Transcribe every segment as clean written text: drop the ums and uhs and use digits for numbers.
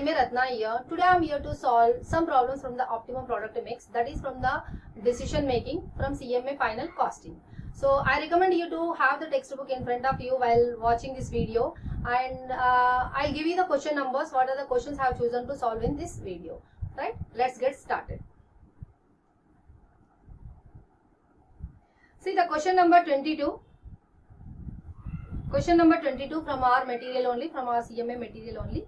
CMA Ratna here. Today I am here to solve some problems from the optimum product mix, that is from the decision making from CMA final costing. So I recommend you to have the textbook in front of you while watching this video, and I'll give you the question numbers. What are the questions I have chosen to solve in this video, right? Let's get started. See the question number 22. Question number 22 from our material only, from our CMA material only.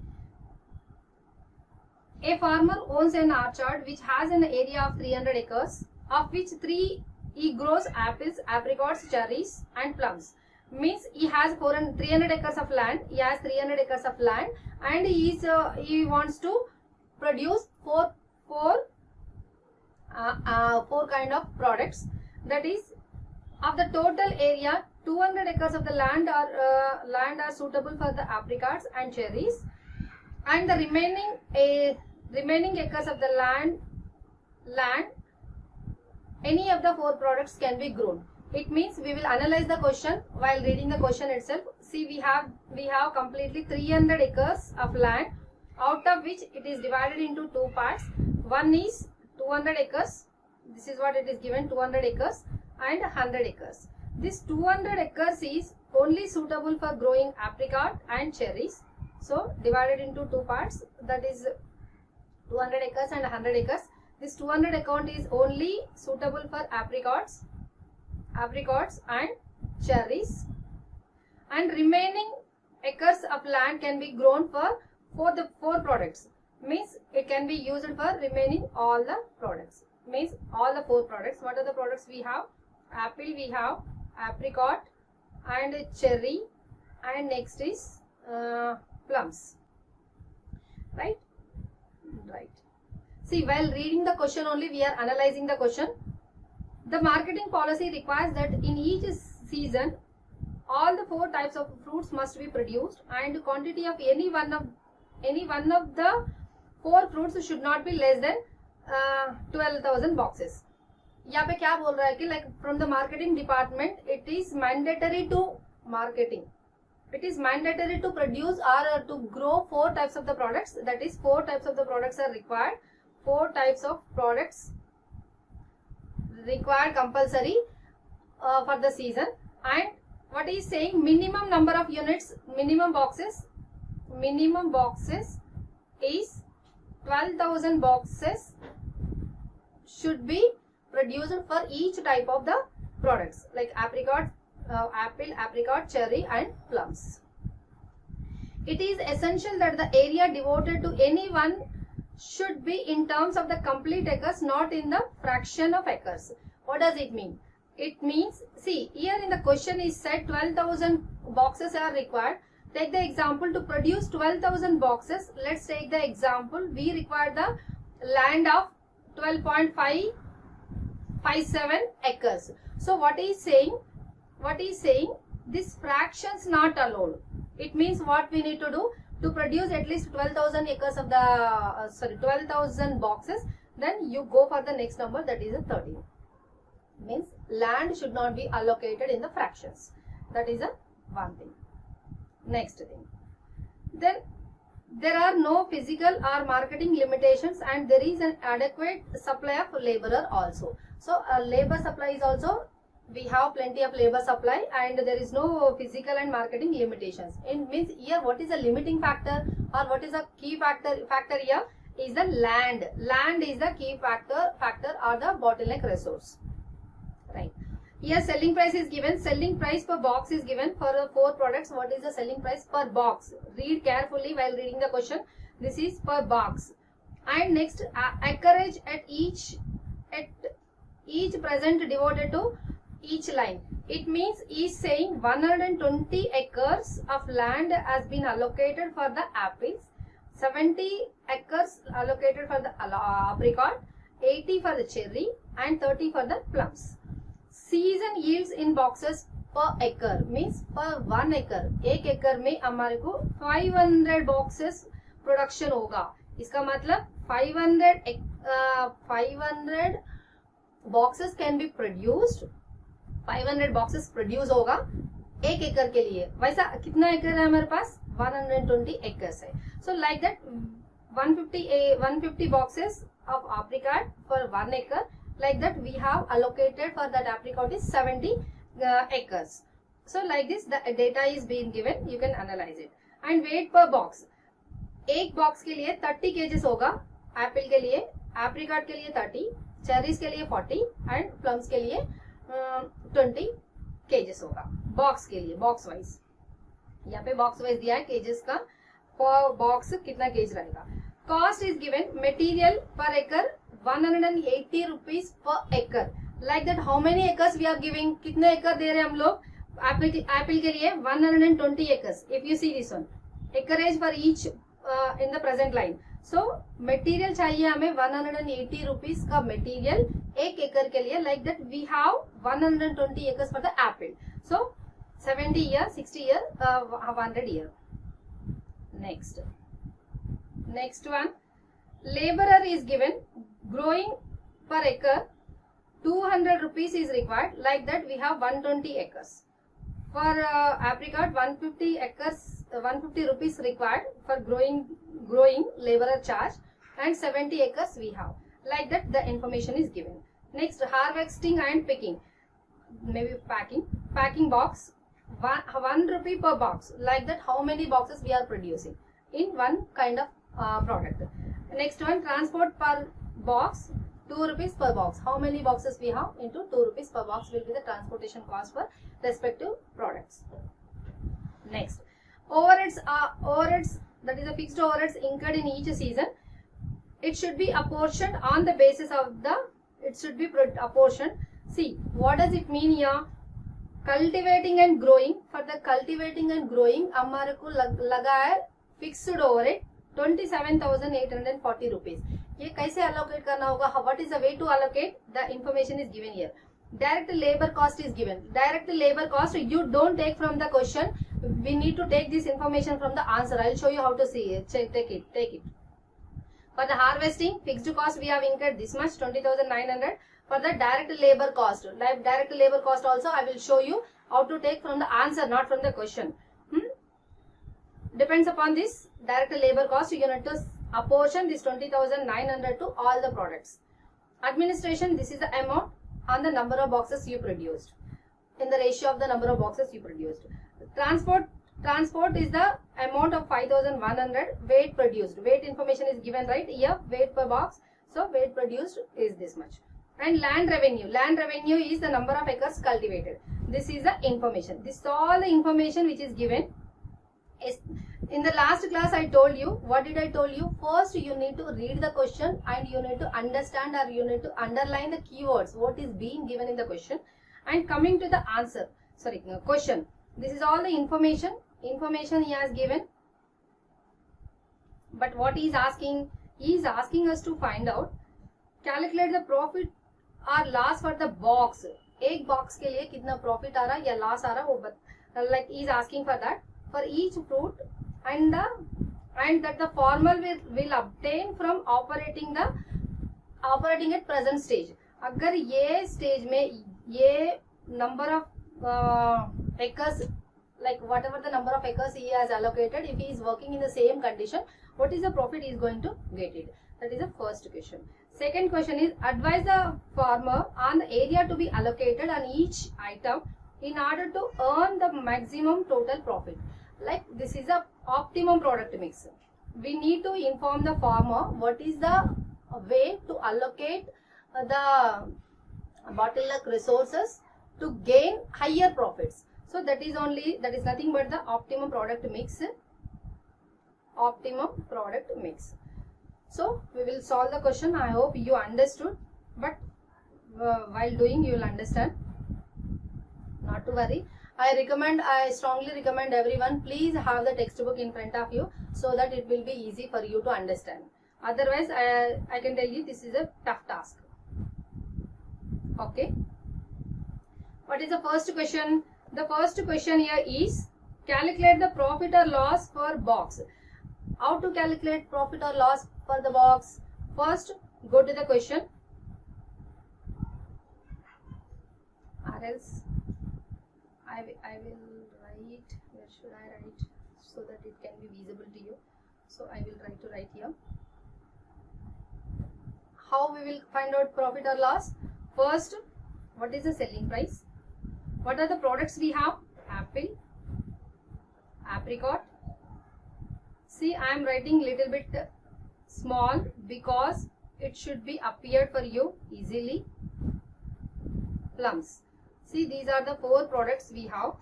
A farmer owns an orchard which has an area of 300 acres, of which he grows apples, apricots, cherries and plums. Means he has 300 acres of land. He has 300 acres of land, and he wants to produce four kind of products. That is, of the total area, 200 acres of the land are suitable for the apricots and cherries, and the remaining acres of the land any of the four products can be grown. It means we will analyze the question while reading the question itself. See, we have completely 300 acres of land, out of which it is divided into two parts. One is 200 acres. This is what it is given, 200 acres and 100 acres. This 200 acres is only suitable for growing apricot and cherries. So divided into two parts, that is 200 acres and 100 acres. This 200 account is only suitable for apricots and cherries, and remaining acres of land can be grown for the four products. Means it can be used for remaining all the products. Means all the four products. What are the products we have? Apple, we have apricot and cherry, and next is plums. Right. See, while reading the question only, we are analyzing the question. The marketing policy requires that in each season, all the four types of fruits must be produced, and quantity of any one of the four fruits should not be less than 12,000 boxes. यहाँ पे क्या बोल रहा है कि like from the marketing department, it is mandatory to produce or to grow four types of the products. That is, four types of the products are required. Four types of products required compulsory for the season. And what is saying, minimum number of units, minimum boxes is 12,000 boxes should be produced for each type of the products, like apricot, apple, apricot, cherry and plums. It is essential that the area devoted to any one should be in terms of the complete acres, not in the fraction of acres. What does it mean? It means, see, here in the question is said 12,000 boxes are required. Take the example to produce 12,000 boxes. Let's take the example. We require the land of 12.557 acres. So what is saying? This fractions not allowed. It means what we need to do to produce at least 12,000 acres of the 12,000 boxes. Then you go for the next number, that is a 13. Means land should not be allocated in the fractions. That is a one thing. Next thing. Then there are no physical or marketing limitations, and there is an adequate supply of laborer also. So labor supply is also, we have plenty of labor supply, and there is no physical and marketing limitations. It means here what is the limiting factor, or what is the key factor here is the land. Land is the key factor or the bottleneck resource. Right. Here selling price is given. Selling price per box is given for the four products. What is the selling price per box? Read carefully while reading the question. This is per box. And next, acreage at each present devoted to each line. It means he is saying 120 acres of land has been allocated for the apples, 70 acres allocated for the apricot, 80 for the cherry and 30 for the plums. Season yields in boxes per acre means per 1 acre. एक एकड़ में हमारे को 500 boxes production होगा. इसका मतलब 500 boxes can be produced. 500 boxes produce होगा एक एकड़ के लिए. वैसा कितना एकड़ है हमारे पास? 120 acres है. So like that 150 boxes of apricot for 1 acre. Like that we have allocated for that apricot is 70 acres. So like this the data is being given, you can analyze it. And weight per box, एक box के लिए 30 केजेस होगा, Apple के लिए, apricot के लिए 30, cherries के लिए 40 एंड प्लम्स के लिए 20 केजेस होगा बॉक्स के लिए, बॉक्स वाइज. यहाँ पे बॉक्स वाइज दिया है केजेस का, पर बॉक्स कितना केज रहेगा. कॉस्ट इज गिवन, मटेरियल पर एकड़ 180 रुपीज पर एकड़. Like that how many acres we are giving, कितने एकड़ दे रहे हैं हम लोग एप्पल के लिए 120 acres. If you see this one acreage for each in the present line. So material चाहिए हमें 180 रुपीज का मटेरियल एक एकड़ के लिए. Like that we have 120 acres for the apple. So 70 year, 60 year, 100 year. Next one, laborer is given, growing per acre 200 rupees is required. Like that we have 120 acres. For apricot 150 acres, 150 rupees required for growing laborer charge, and 70 acres we have. Like that the information is given. Next, harvesting and picking, maybe packing box, 1 rupee per box. Like that how many boxes we are producing in one kind of product. Next one, transport per box, 2 rupees per box. How many boxes we have into 2 rupees per box will be the transportation cost for respective products. Next, overheads, that is the fixed overheads incurred in each season. It should be apportioned on the basis of the, it should be apportioned. See, what does it mean here? Cultivating and growing, for the cultivating and growing हमारे को लगा है fixed overhead 27,840 rupees. ये कैसे allocate करना होगा? What is the way to allocate? The information is given here. Direct labor cost is given. Direct labor cost you don't take from the question. We need to take this information from the answer. I will show you how to see it. Take it. For the harvesting, fixed cost we have incurred this much, 20,900. For the direct labor cost, direct labor cost also I will show you how to take from the answer, not from the question. Depends upon this direct labor cost, you need to apportion this 20,900 to all the products. Administration, this is the amount on the number of boxes you produced, in the ratio of the number of boxes you produced. Transport is the amount of 5,100. Weight produced, weight information is given right here, weight per box. So weight produced is this much. And land revenue is the number of acres cultivated. This is the information. This is all the information which is given. In the last class I told you, what did I told you? First you need to read the question and you need to understand, or you need to underline the keywords, what is being given in the question, and coming to the answer, question. This is all the information he has given. But what he is asking? He is asking us to find out, calculate the profit or loss for the box. एक box के लिए कितना profit आ रहा या loss आ रहा वो like he is asking for that for each fruit, and that the farmer will obtain from operating at present stage. अगर ये stage में ये number of acres, like whatever the number of acres he has allocated, if he is working in the same condition, what is the profit he is going to get it? That is the first question. Second question is, advise the farmer on the area to be allocated on each item in order to earn the maximum total profit. Like this is a optimum product mix. We need to inform the farmer what is the way to allocate the bottleneck resources to gain higher profits. So that is nothing but the optimum product mix. So we will solve the question. I hope you understood, but while doing you will understand. Not to worry. I strongly recommend everyone, please have the textbook in front of you so that it will be easy for you to understand. Otherwise I can tell you this is a tough task. Okay. What is the first question? The first question here is, calculate the profit or loss for box. How to calculate profit or loss for the box? First, go to the question. Or else I will write, where should I write so that it can be visible to you? So I will try to write here. how we will find out profit or loss? First, what is the selling price? What are the products we have? Apple, apricot. See, I am writing little bit small because it should be appeared for you easily. Plums. See, these are the 4 products we have.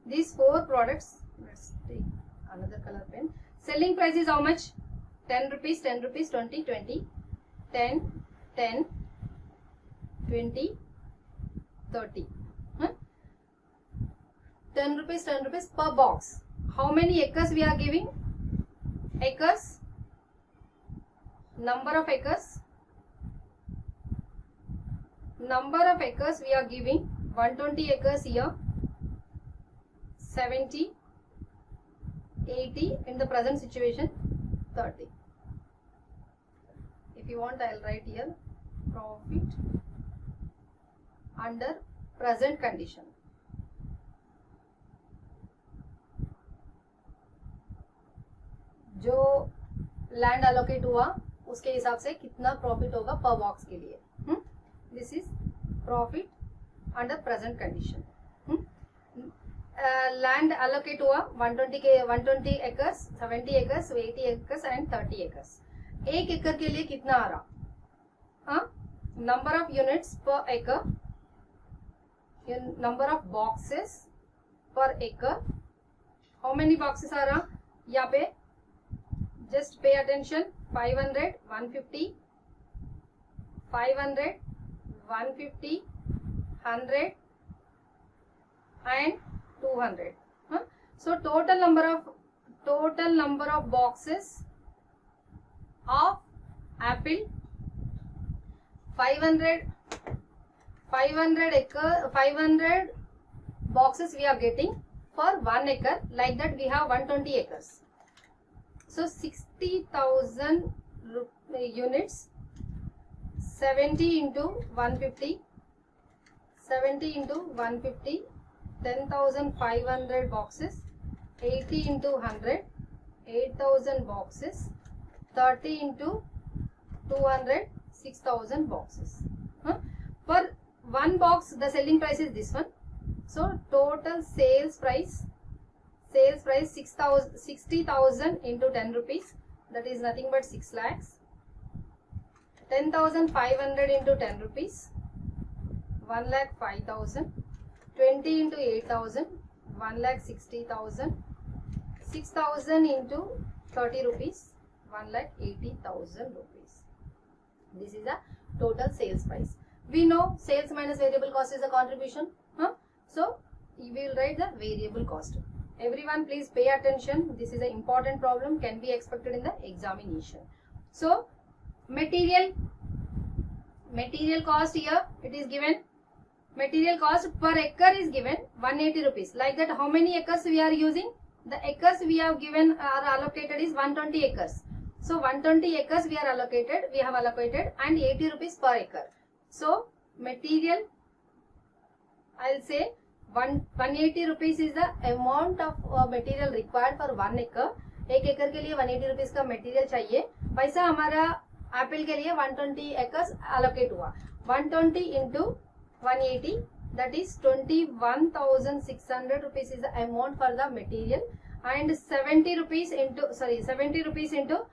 These 4 products, let's take another color pen. Selling price is how much? 10 rupees, 10 rupees, 20, 20, 10, 10, 20, 30. 10 rupees per box. How many acres we are giving? Acres. Number of acres. Number of acres we are giving 120 acres here. 70, 80 in the present situation, 30. If you want, I will write here profit under present condition. जो land allocate हुआ उसके हिसाब से कितना profit होगा पर box के लिए. This is profit under present condition. Land allocate हुआ 120 acres, 70 acres, 80 acres and 30 acres. 1 एकड़ के लिए कितना आ रहा? नंबर ऑफ यूनिट्स पर एकड़, नंबर ऑफ बॉक्सेस पर एकड़. हाउ मेनी बॉक्सेस आ रहा यहाँ पे? Just pay attention. 500, 150, 500, 150, 100 and 200. So total number of boxes of apple 500 boxes we are getting for 1 acre. Like that we have 120 acres. So 60,000 units, 70 into 150, 70 into 150, 10,500 boxes, 80 into 100, 8,000 boxes, 30 into 200, 6,000 boxes. Per 1 box the selling price is this one. So total sales price 60,000 into 10 rupees, that is nothing but 6 lakhs. 10,500 into 10 rupees, 1,05,000. 20 into 8,000, 1,60,000. 6,000 into 30 rupees, 1,80,000 rupees. This is the total sales price. We know sales minus variable cost is a contribution. So we will write the variable cost. Everyone please pay attention. This is an important problem, can be expected in the examination. So material cost here it is given. Material cost per acre is given 180 rupees. Like that, how many acres we are using? The acres we have given are allocated is 120 acres. So 120 acres we have allocated and 80 rupees per acre. So material, I will say 180 rupees is the amount of material required for 1 acre. 1 एकड़ के लिए 180 rupees का material चाहिए. वैसा हमारा Apple के लिए 120 acres allocate हुआ. 120 into 180, that is 21,600 rupees is the amount for the material, and 70 rupees into 70 into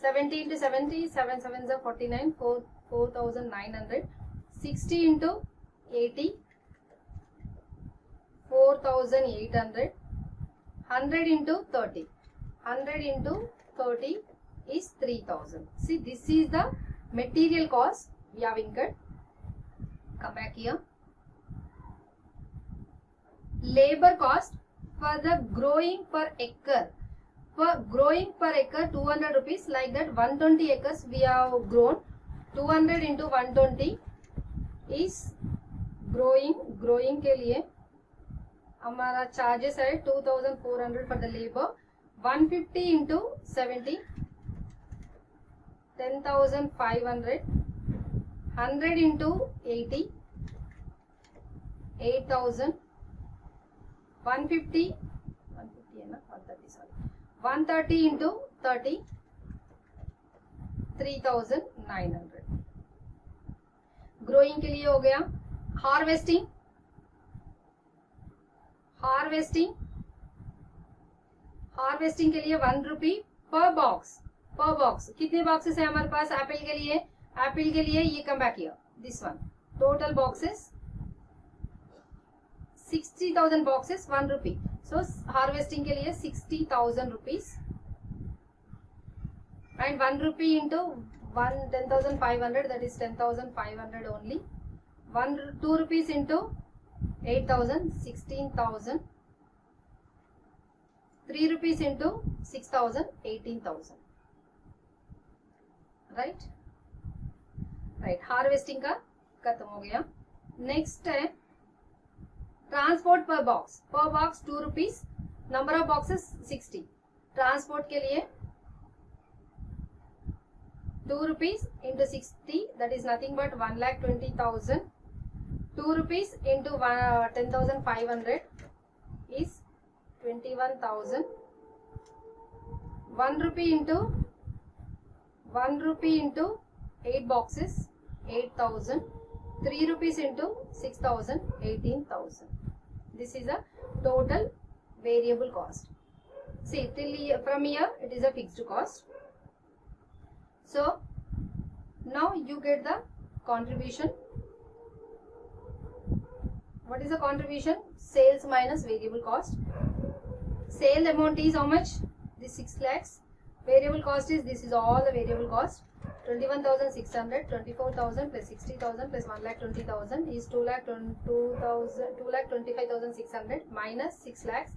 70 into 70, 7 7s are 49, 4,900. 60 into 80, 4,800. 100 into 30, 100 into 30 is 3,000. See, this is the material cost we have incurred. Come back here. Labor cost for the growing per acre. For growing per acre 200 rupees. Like that 120 acres we have grown. 200 into 120 is growing. Growing के लिए हमारा charges है 2,400 for the labor. 150 into 70, 10,500. 100 into 80, 8,000. 150 है ना, 130 into 33,900. Growing के लिए हो गया. हार्वेस्टिंग के लिए 1 रुपी पर बॉक्स. कितने बॉक्सेस है हमारे पास एप्पल के लिए? ये come back here, this one. Total boxes 60,000 boxes, 1 rupee. So harvesting के लिए 60,000 rupees and 1 rupee into 10,500, that is 10,500 only. 2 rupees into 8,000, 16,000. 3 rupees into 6,000, 18,000. Right. Harvesting का खत्म हो गया. Next है ट्रांसपोर्ट पर box 2 rupees. Number of boxes 60. Transport के लिए 2 rupees into 60, that is nothing but 1,20,000. 2 rupees into 10,500 is 21,000. 1 rupee into 8 boxes, 8,000. 3 rupees into 6,000, 18,000. This is a total variable cost. See, from here it is a fixed cost. So now you get the contribution. What is the contribution? Sales minus variable cost. Sale amount is how much? This 6 lakhs. Variable cost is, this is all the variable cost. 21,600, 24,000 plus 60,000 plus 1,20,000 is 2,25,600 minus 6 lakhs,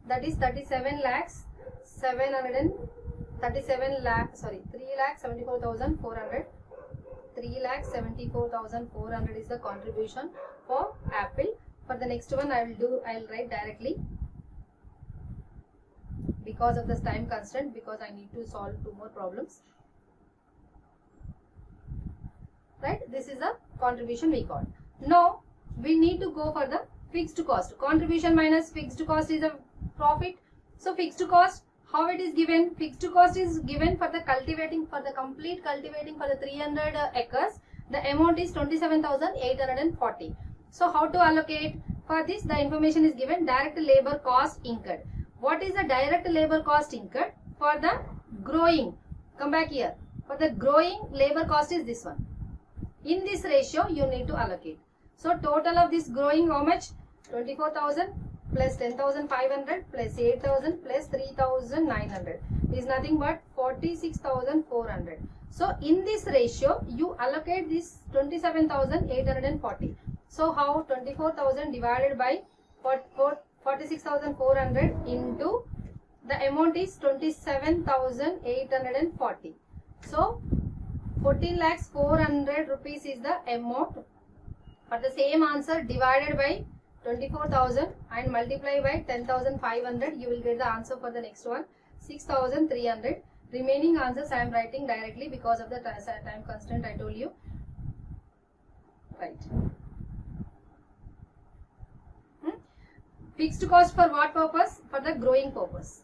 that is 3,74,400. 3,74,400 is the contribution for Apple. For the next one I'll write directly because of this time constraint, because I need to solve 2 more problems. Right, this is the contribution we got. Now we need to go for the fixed cost. Contribution minus fixed cost is a profit. So fixed cost, how it is given? Fixed cost is given for the cultivating, for the complete cultivating for the 300 acres. The amount is 27,840. So how to allocate? For this the information is given: direct labor cost incurred. What is the direct labor cost incurred for the growing? Come back here. For the growing, labor cost is this one. In this ratio you need to allocate. So total of this growing, how much? 24,000 plus 10,500 plus 8,000 plus 3,900 is nothing but 46,400. So in this ratio you allocate this 27,840. So how? 24,000 divided by 46,400 into the amount is 27,840. So 14,400,000 rupees is the amount. For the same answer, divided by 24,000 and multiply by 10,500, you will get the answer for the next one, 6,300. Remaining answers I am writing directly because of the time constraint I told you. Right. Fixed cost for what purpose? For the growing purpose.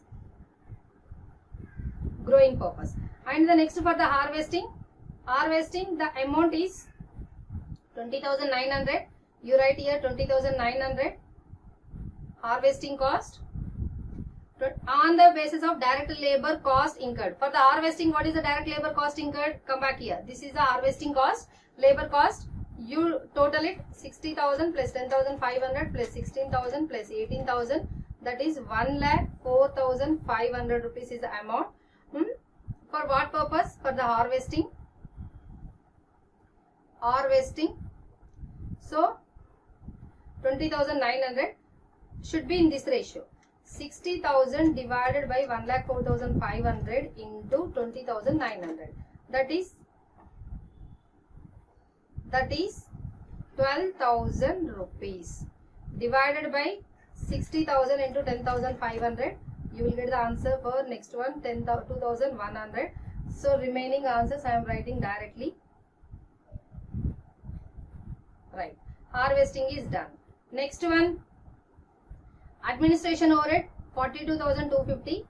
And the next for the harvesting. The amount is 20,900. You write here 20,900. Harvesting cost on the basis of direct labor cost incurred. For the harvesting, what is the direct labor cost incurred? Come back here. This is the harvesting cost, labor cost. You total it: 60,000 plus 10,500 plus 16,000 plus 18,000. That is 1,04,500 rupees is the amount. For what purpose? For the harvesting. So 20,900 should be in this ratio. 60,000 divided by 1,04,500 into 20,900. That is 12,000 rupees divided by 60,000 into 10,500. You will get the answer for next one, 2,100. So remaining answers I am writing directly. Right. Harvesting is done. Next one, administration overhead 42,250.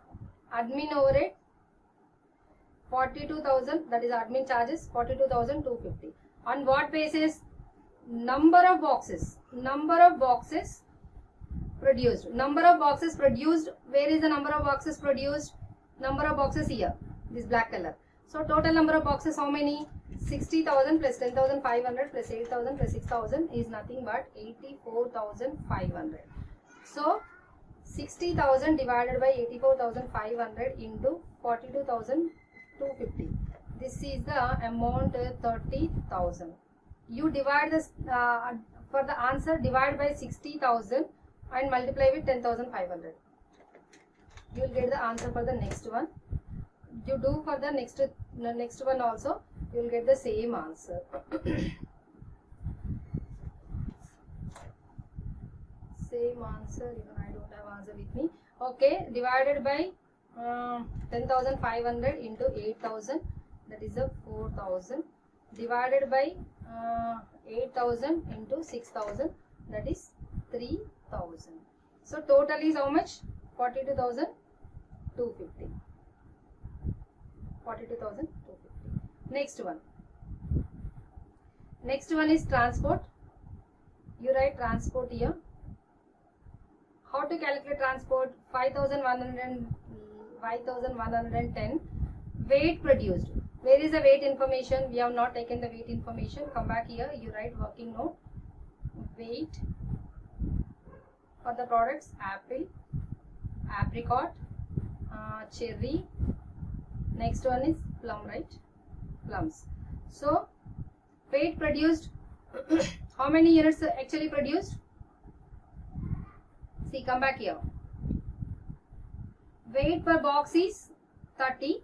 Admin overhead 42,000, that is admin charges 42,250. On what basis? Number of boxes produced. Number of boxes produced. Where is the number of boxes produced? Number of boxes here, this black color. So total number of boxes how many? 60,000 plus 10,500 plus 8,000 plus 6,000 is nothing but 84,500. So 60,000 divided by 84,500 into 42,250. This is the amount 30,000. You divide this for the answer, divide by 60,000 and multiply with 10,500. You will get the answer for the next one. You do for the next one also, you will get the same answer. Same answer, even I don't have answer with me. Okay, divided by 10,500 into 8,000, that is a 4,000. Divided by 8,000 into 6,000, that is 3,000. So total is how much? 42,250. 42,250. Next one is transport. You write transport here. How to calculate transport? 5,110 weight produced. Where is the weight information? We have not taken the weight information. Come back here. You write working note. Weight for the products: apple, apricot, cherry. Next one is plum, right? Plums. So weight produced. How many units actually produced? See, come back here. Weight per box is 30.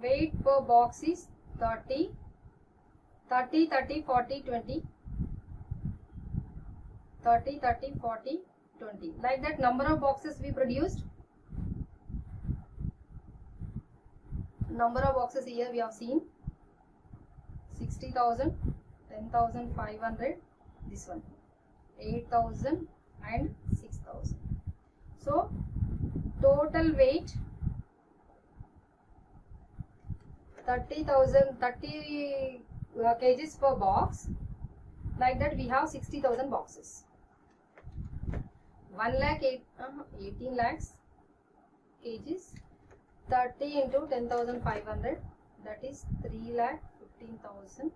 Weight per box is 30, 30, 30, 40, 20. 30, 30, 40, 20. Like that, number of boxes we produced. Number of boxes here we have seen 60,000, 10,500, this one 8,000 and 6,000. So total weight 30 kgs per box. Like that we have 60,000 boxes. 18 lakhs kgs. 30 into 10,500, that is 3,15,000.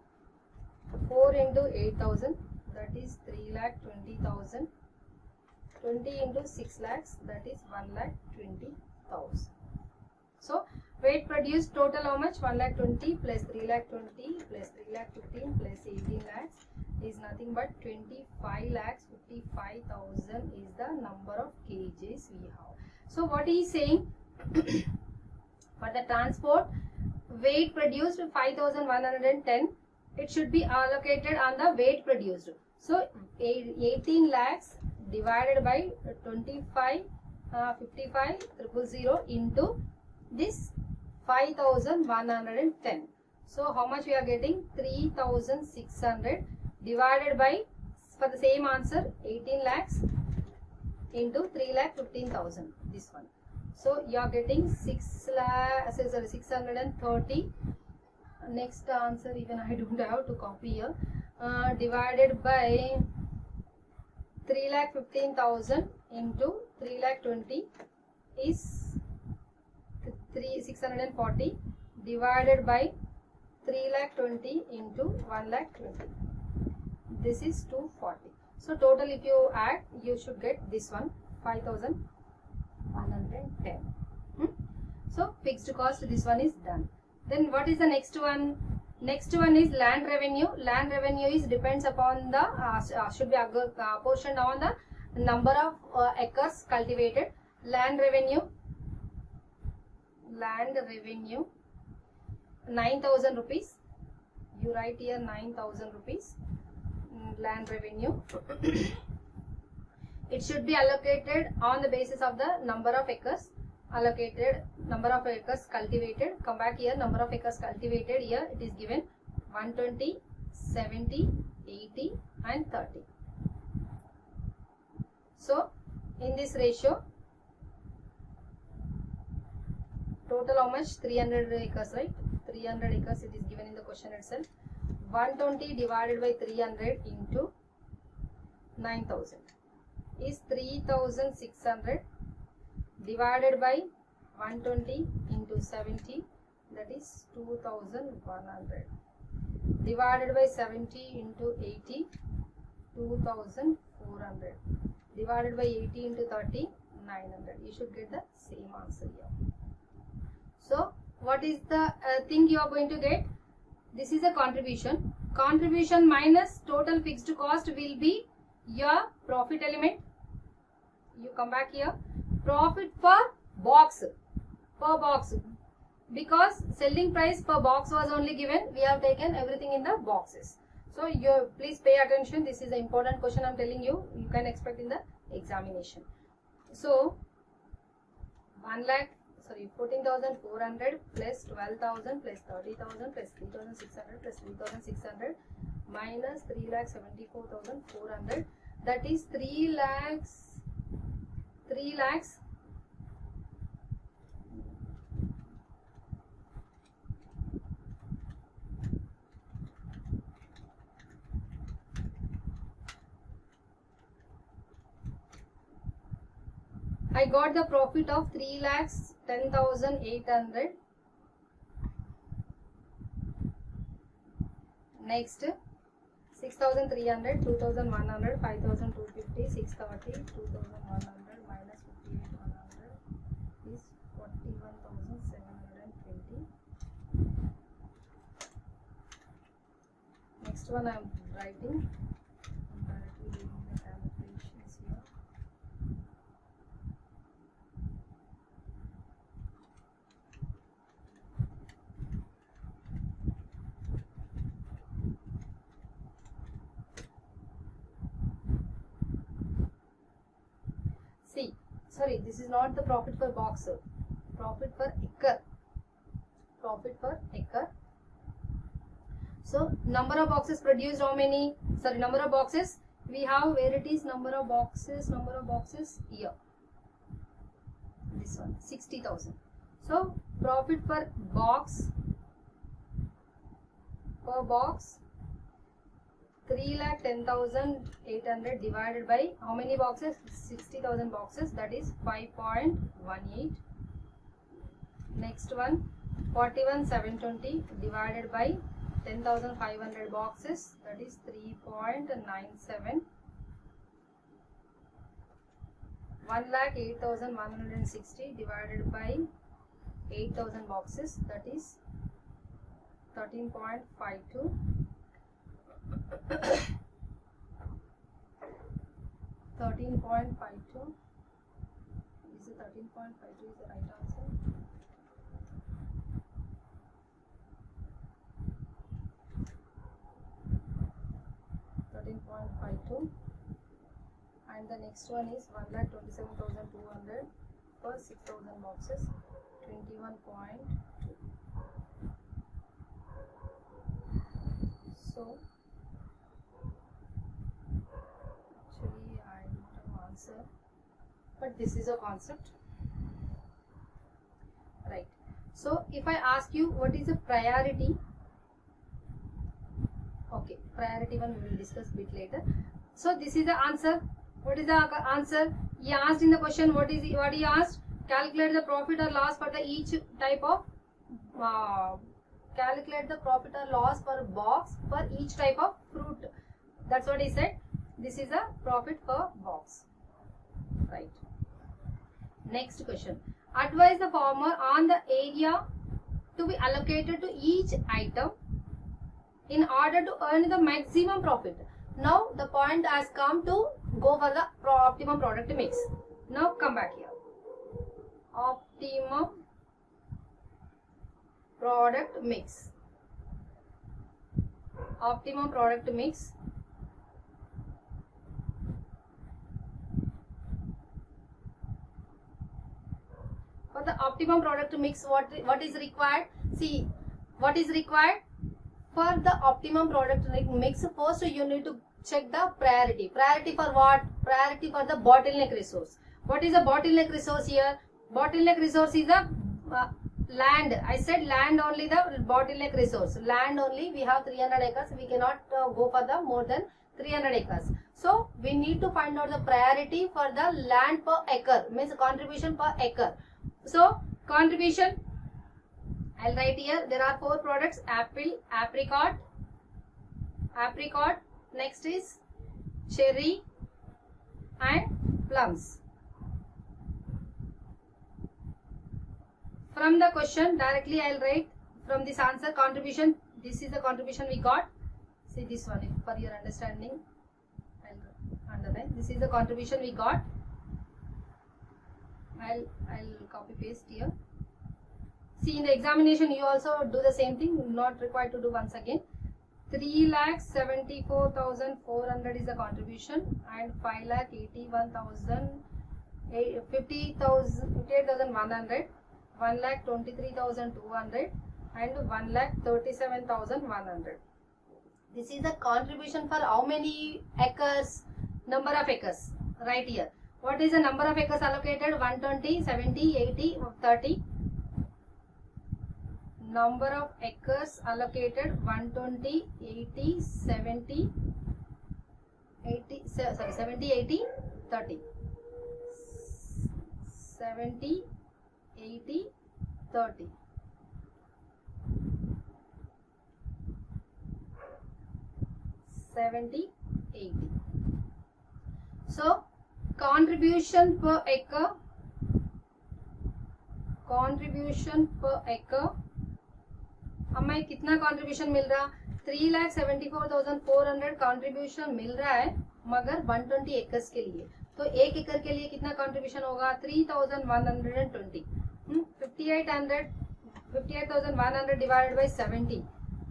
4 into 8,000, that is 3,20,000. 20 into 6 lakhs, that is 1,20,000. So weight produced total how much? 1,20,000 plus 3,20,000 plus 3,15,000 plus 18 lakhs is nothing but 25,55,000 is the number of kgs we have. So what he is saying, for the transport, weight produced 5,110, it should be allocated on the weight produced. So 18 lakhs divided by 25, 55,000 into this 5,110. So how much we are getting? 3,600 divided by, for the same answer, 18 lakhs into 3,15,000, this one. So you are getting 630. Next answer, even I don't have to copy here. Divided by 3,15,000 into 3,20,000 is 640 divided by 3,20,000 into 1,20,000. This is 240. So total if you add, you should get this one, 5,110. So fixed cost, this one is done. Then what is the next one? Next one is land revenue. Land revenue is depends upon the should be portioned on the number of acres cultivated. Land revenue 9,000 rupees. You write here 9,000 rupees. Land revenue. It should be allocated on the basis of the number of acres allocated, number of acres cultivated. Come back here, number of acres cultivated. Here it is given 120, 70, 80 and 30. So in this ratio, total how much? 300 acres, right? 300 acres, it is given in the question itself. 120 divided by 300 into 9000 is 3600 divided by 120 into 70, that is 2100 divided by 70 into 80, 2400 divided by 80 into 30, 900. You should get the same answer here. So what is the thing you are going to get? This is a contribution. Contribution minus total fixed cost will be your profit element. You come back here. Profit per box. Per box. Because selling price per box was only given, we have taken everything in the boxes. So you please pay attention. This is an important question I am telling you. You can expect in the examination. So 14,400 plus 12,000 plus 30,000 plus 3,600 plus 3,600 minus 3,74,400, that is 3 lakhs. I got the profit of 3,10,800. Next 6,300, 2,100, 5,250, 630, 2,100 minus 58,100 is 41,720. Next one I am writing. I'm directly doing the calculations here. See, sorry, this is not the profit per box, profit per acre. Profit per acre. So number of boxes produced, how many? Sorry, number of boxes we have, where it is number of boxes here. This one 60,000. So profit per box 3,10,800 divided by how many boxes? 60,000 boxes, that is 5.18. Next one 41,720 divided by 10,500 boxes, that is 3.97. 1,08,160 divided by 8,000 boxes, that is 13.52. 13.52. Is it 13.52 is the right answer? And the next one is 1,27,200 for 6,000 boxes, 21.2. So actually I don't have answer, but this is a concept, right? So if I ask you what is a priority, okay, priority one we will discuss bit later. So this is the answer. What is the answer? He asked in the question, what he asked? Calculate the profit or loss for the each type of calculate the profit or loss per box for each type of fruit. That's what he said. This is a profit per box, right? Next question. Advise the farmer on the area to be allocated to each item in order to earn the maximum profit. Now the point has come to go for the optimum product mix. Now come back here. Optimum product mix. Optimum product mix. For the optimum product mix, what is required? See, what is required for the optimum product mix? First, you need to check the priority. Priority for what? priority for the bottleneck resource. What is a bottleneck resource here? Bottleneck resource is a land. I said land only, the bottleneck resource. Land only, we have 300 acres. We cannot go for the more than 300 acres. So we need to find out the priority for the land per acre, means contribution per acre. So contribution, I'll write here, there are 4 products: apple, apricot, next is cherry and plums. From the question directly I'll write from this answer contribution. This is the contribution we got. See this one for your understanding. I'll underline. This is the contribution we got. I'll copy paste here. See, in the examination you also do the same thing. Not required to do once again. 3,74,400 is the contribution and 5,81,000, 58,100, 1,23,200 and 1,37,100. This is the contribution for how many acres? Number of acres right here. What is the number of acres allocated? 120, 70, 80, 30. Number of acres allocated 120, 80, 70, 80, 70, 80, 30. 70, 80, 30. So contribution per acre, हमें कितना contribution मिल रहा? 3,74,400 contribution मिल रहा है, मगर 120 acres के लिए. तो 1 एकड़ के लिए कितना कंट्रीब्यूशन होगा? 3,120. 58,100 डिवाइडेड बाय 70,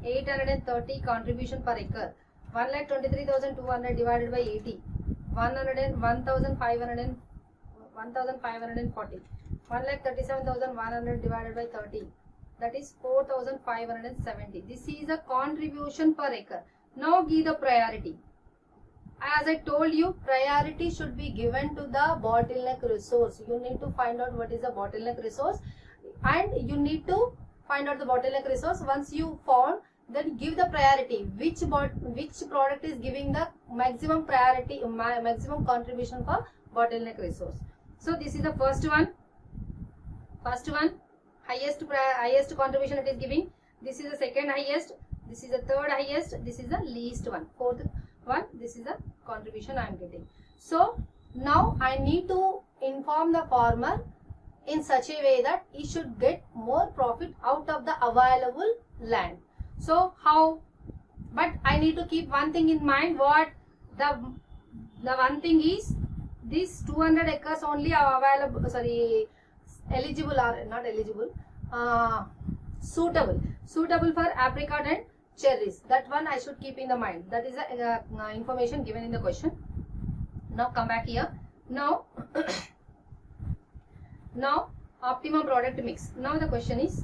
830 कंट्रीब्यूशन पर एकड़. 1,23,200 divided by 80, 1,540. 1,37,100 divided by 30, that is 4,570. This is a contribution per acre. Now give the priority. As I told you, priority should be given to the bottleneck resource. You need to find out what is the bottleneck resource, and you need to find out the bottleneck resource. Once you found, then give the priority. Which product is giving the maximum priority, maximum contribution for bottleneck resource. So this is the first one. Highest contribution it is giving. This is the second highest. This is the third highest. This is the least one. Fourth one. This is the contribution I am getting. So now I need to inform the farmer in such a way that he should get more profit out of the available land. So how? But I need to keep one thing in mind. What the one thing is, these 200 acres only are available. Sorry, eligible or not eligible? Suitable for apricot and cherries. That one I should keep in the mind. That is the information given in the question. Now come back here. Now, now optimum product mix. Now the question is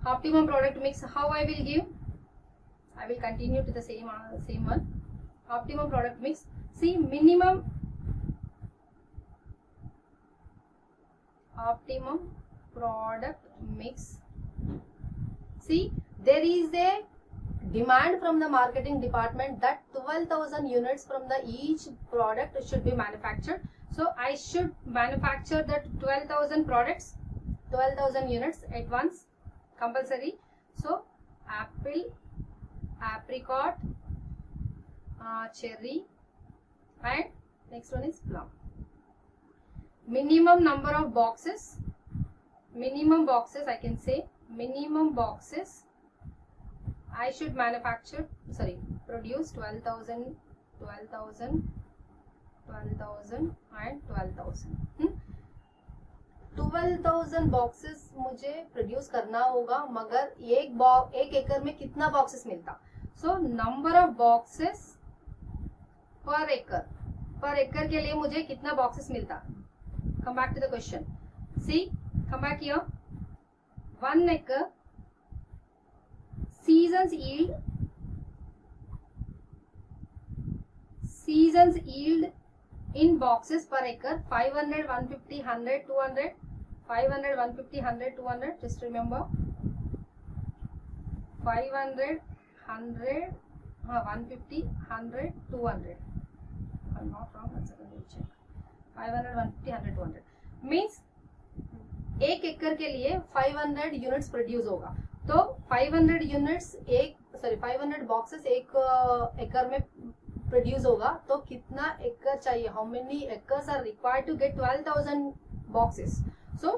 optimum product mix. How I will give? I will continue to the same one. Optimum product mix. See, minimum optimum product mix. See, there is a demand from the marketing department that 12,000 units from the each product should be manufactured. So I should manufacture that 12,000 products, 12,000 units at once, compulsory. So apple, apricot, cherry, and next one is plum. Minimum number of boxes, I can say minimum boxes I should produce 12,000 and 12,000. 12,000 boxes मुझे produce करना होगा, मगर एक एकड़ में कितना boxes मिलता? So number of boxes पर एकड़ के लिए मुझे कितना बॉक्सेस मिलता? Come back to the question. See, come back here. 1 acre season's yield seasons yield in boxes per acre 500, 150, 100, 200. 500, 150, 100, 200. Just remember 500, 100, 150, 100, 200. I'm not wrong. One second, we'll check. 500, 150, 100, 200 means एक एकड़ के लिए 500 यूनिट्स प्रोड्यूस होगा. तो 500 units 500 boxes एक एकड़ में produce होगा. तो कितना एकड़ चाहिए? How many acres are required to get 12,000 boxes? So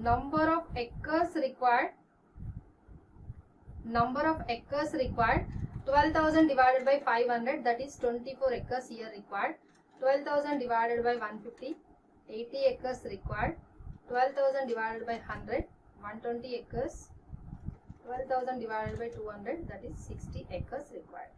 number of acres required 12,000 divided by 500, that is 24 acres here required. 12,000 divided by 150, 80 acres required. 12,000 divided by 100, 120 acres. 12,000 divided by 200, that is 60 acres required.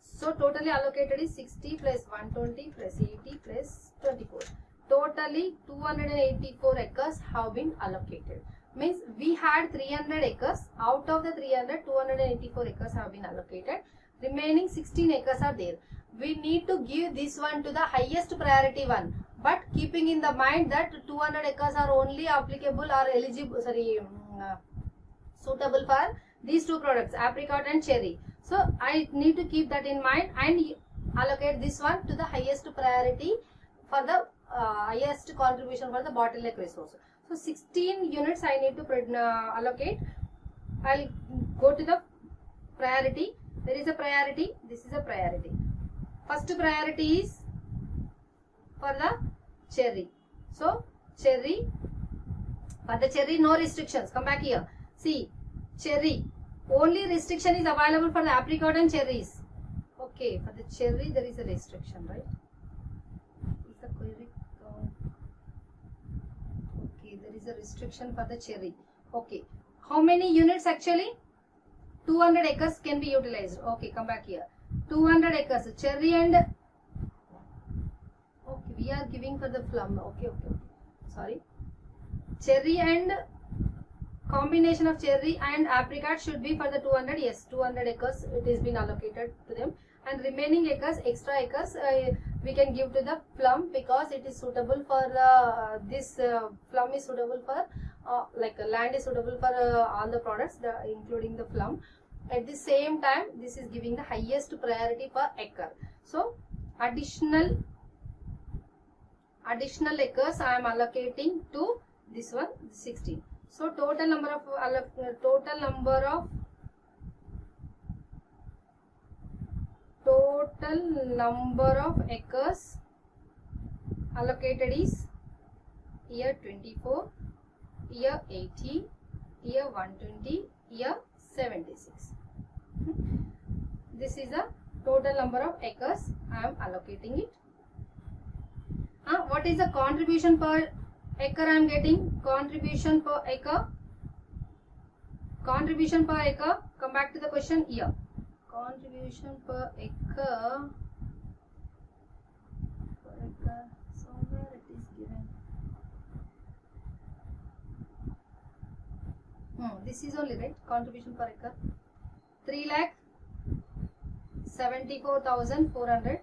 So totally allocated is 60 plus 120 plus 80 plus 24. Totally 284 acres have been allocated. Means we had 300 acres. Out of the 300, 284 acres have been allocated. Remaining 16 acres are there. We need to give this one to the highest priority one. But keeping in the mind that 200 acres are only applicable or eligible, suitable for these two products, apricot and cherry. So I need to keep that in mind and allocate this one to the highest priority for the highest contribution for the bottleneck resource. So 16 units I need to allocate. I'll go to the priority. There is a priority. This is a priority. First priority is for the cherry. So cherry, for the cherry no restrictions. Come back here. See, cherry, only restriction is available for the apricot and cherries. Okay, for the cherry there is a restriction, right? Is the query? Okay, there is a restriction for the cherry. Okay, how many units actually? 200 acres can be utilized. Okay, come back here. 200 acres, cherry and, okay, we are giving for the plum. Okay, sorry. Cherry and combination of cherry and apricot should be for the 200. Yes, 200 acres it has been allocated to them, and remaining acres, extra acres, we can give to the plum because it is suitable for this plum is suitable for land is suitable for all the products, including the plum. At the same time, this is giving the highest priority per acre. So additional acres I am allocating to this one, 16. So total number of acres allocated is year 24, year 80, year 120, year 76. This is the total number of acres I am allocating it. What is the contribution per acre I am getting? Contribution per acre. Come back to the question here. Contribution per acre. Somewhere it is given. This is only right. Contribution per acre. 3,74,400.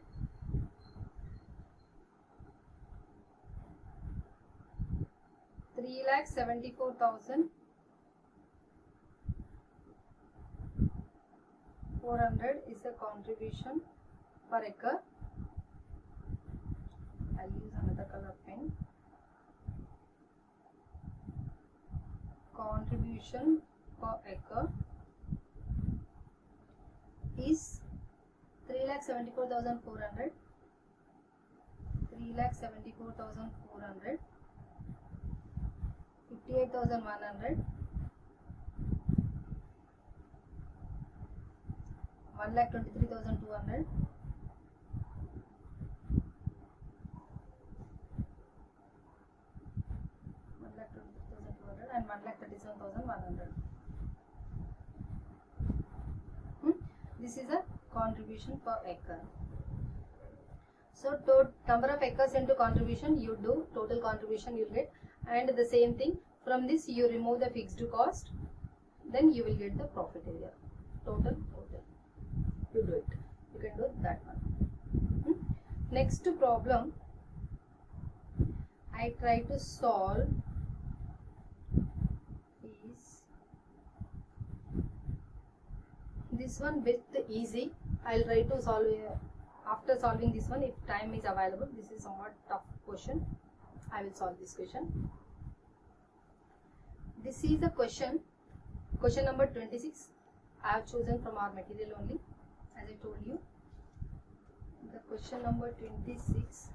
3,74,400 is the contribution per acre. I'll use another color pen. Contribution per acre is 3,74,400. 3,74,400. 58,100. 1,23,200. 1,23,200 and 1,37,100. This is a contribution per acre. So number of acres into contribution you do, total contribution you get, and the same thing from this you remove the fixed cost, then you will get the profit area. Total. You do it. You can do that one. Next problem I try to solve is this one bit easy. I'll try to solve after solving this one if time is available. This is somewhat tough question. I will solve this question. This is the question number 26. I have chosen from our material only, as I told you. The question number 26.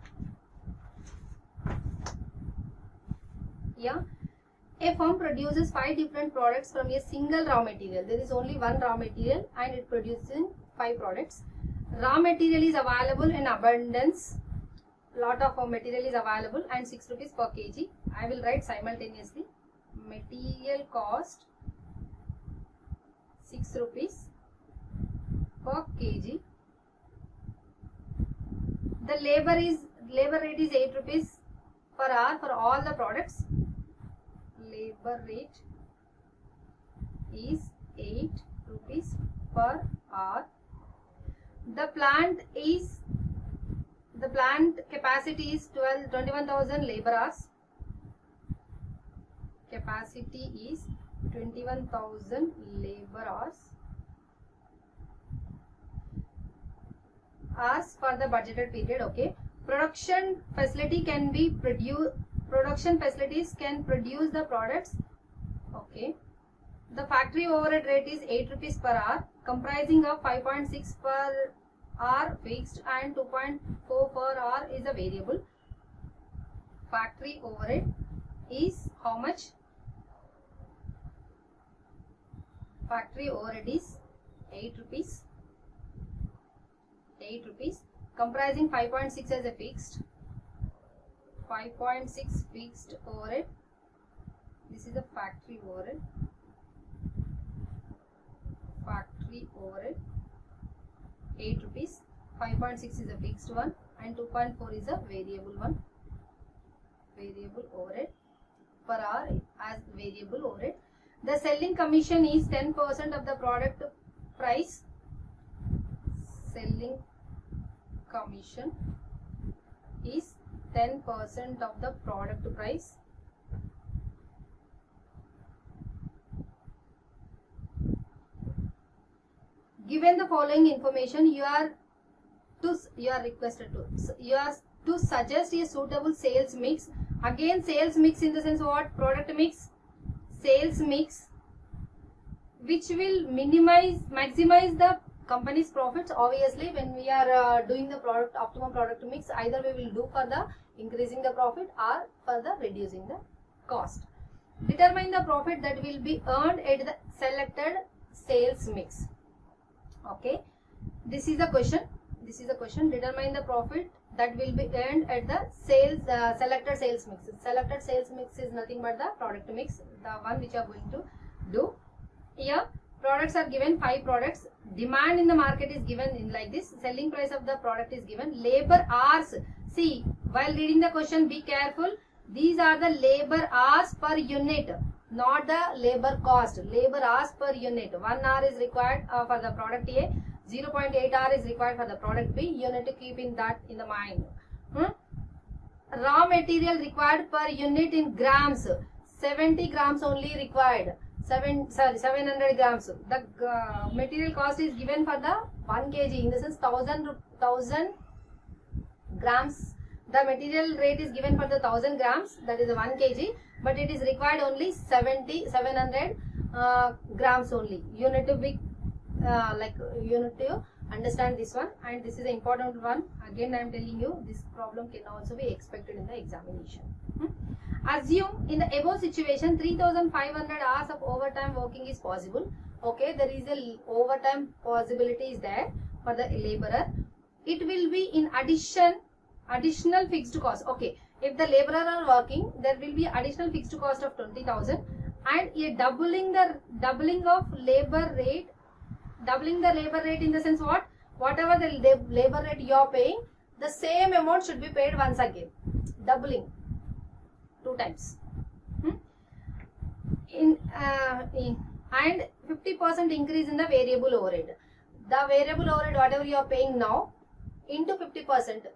Yeah, a firm produces 5 different products from a single raw material. There is only one raw material and it produces 5 products. Raw material is available in abundance. Lot of material is available and 6 rupees per kg. I will write simultaneously. Material cost 6 rupees per kg. The labor rate is 8 rupees per hour for all the products. Labor rate is 8 rupees per hour. The plant capacity is 21,000 labor hours. Capacity is 21,000 labor hours. As for the budgeted period, okay. Production facilities can produce the products, okay. The factory overhead rate is 8 rupees per hour, comprising of 5.6 per hour fixed and 2.4 per hour is a variable. Factory overhead is how much? Factory overhead is 8 rupees. 8 rupees, comprising 5.6 as a fixed. 5.6 fixed overhead. This is the factory overhead. Factory overhead 8 rupees. 5.6 is a fixed one and 2.4 is a variable one. Variable overhead per hour as variable overhead. The selling commission is 10% of the product price. Selling commission is 10% of the product price. Given the following information, you are requested to suggest a suitable sales mix. Again, sales mix in the sense what? Product mix, sales mix, which will maximize the company's profits. Obviously, when we are doing the optimum product mix, either we will do for the increasing the profit or for the reducing the cost. Determine the profit that will be earned at the selected sales mix. Okay, this is the question. Determine the profit that will be earned at the selected sales mix. Selected sales mix is nothing but the product mix, the one which you are going to do. Here products are given, 5 products. Demand in the market is given in like this. Selling price of the product is given. Labor hours. See, while reading the question, be careful. These are the labor hours per unit, not the labor cost. Labor hours per unit. 1 hour is required for the product A. 0.8 hour is required for the product B. You need to keep in that in the mind. Raw material required per unit in grams. 70 grams only required. 700 grams. The material cost is given for the 1 kg. In the sense 1000 grams. The material rate is given for the 1000 grams. That is 1 kg. But it is required only 700 grams only. You need to be you need to understand this one, and this is an important one. Again, I am telling you, this problem can also be expected in the examination. Assume in the above situation 3500 hours of overtime working is possible. Okay, there is a overtime possibility is there for the laborer. It will be in additional fixed cost. Okay, if the laborer are working, there will be additional fixed cost of 20,000 and a doubling of labor rate. Doubling the labor rate in the sense what? Whatever the labor rate you are paying, the same amount should be paid once again. Doubling 2 times. And 50% increase in the variable overhead. The variable overhead whatever you are paying now into 50%.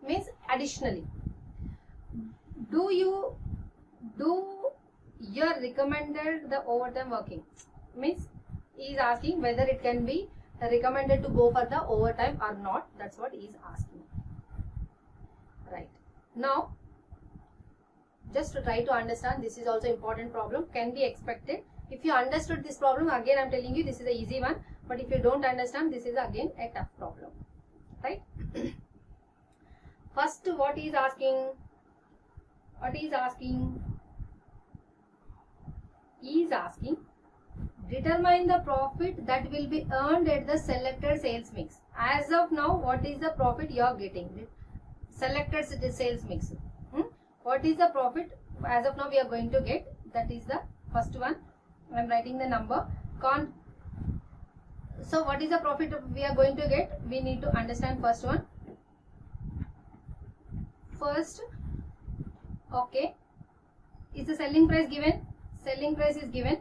means additionally. Do you recommended the overtime working? Means he is asking whether it can be recommended to go for the overtime or not. That's what he is asking. Right. Now, just to try to understand, this is also important problem, can be expected. If you understood this problem, again I am telling you this is a easy one, but if you don't understand, this is again a tough problem. Right. First, what he is asking? He is asking, determine the profit that will be earned at the selected sales mix. As of now, what is the profit you are getting? Selected sales mix. What is the profit as of now we are going to get? That is the first one. I am writing the number. So what is the profit we are going to get? We need to understand first one. First, okay, is the selling price given? Selling price is given.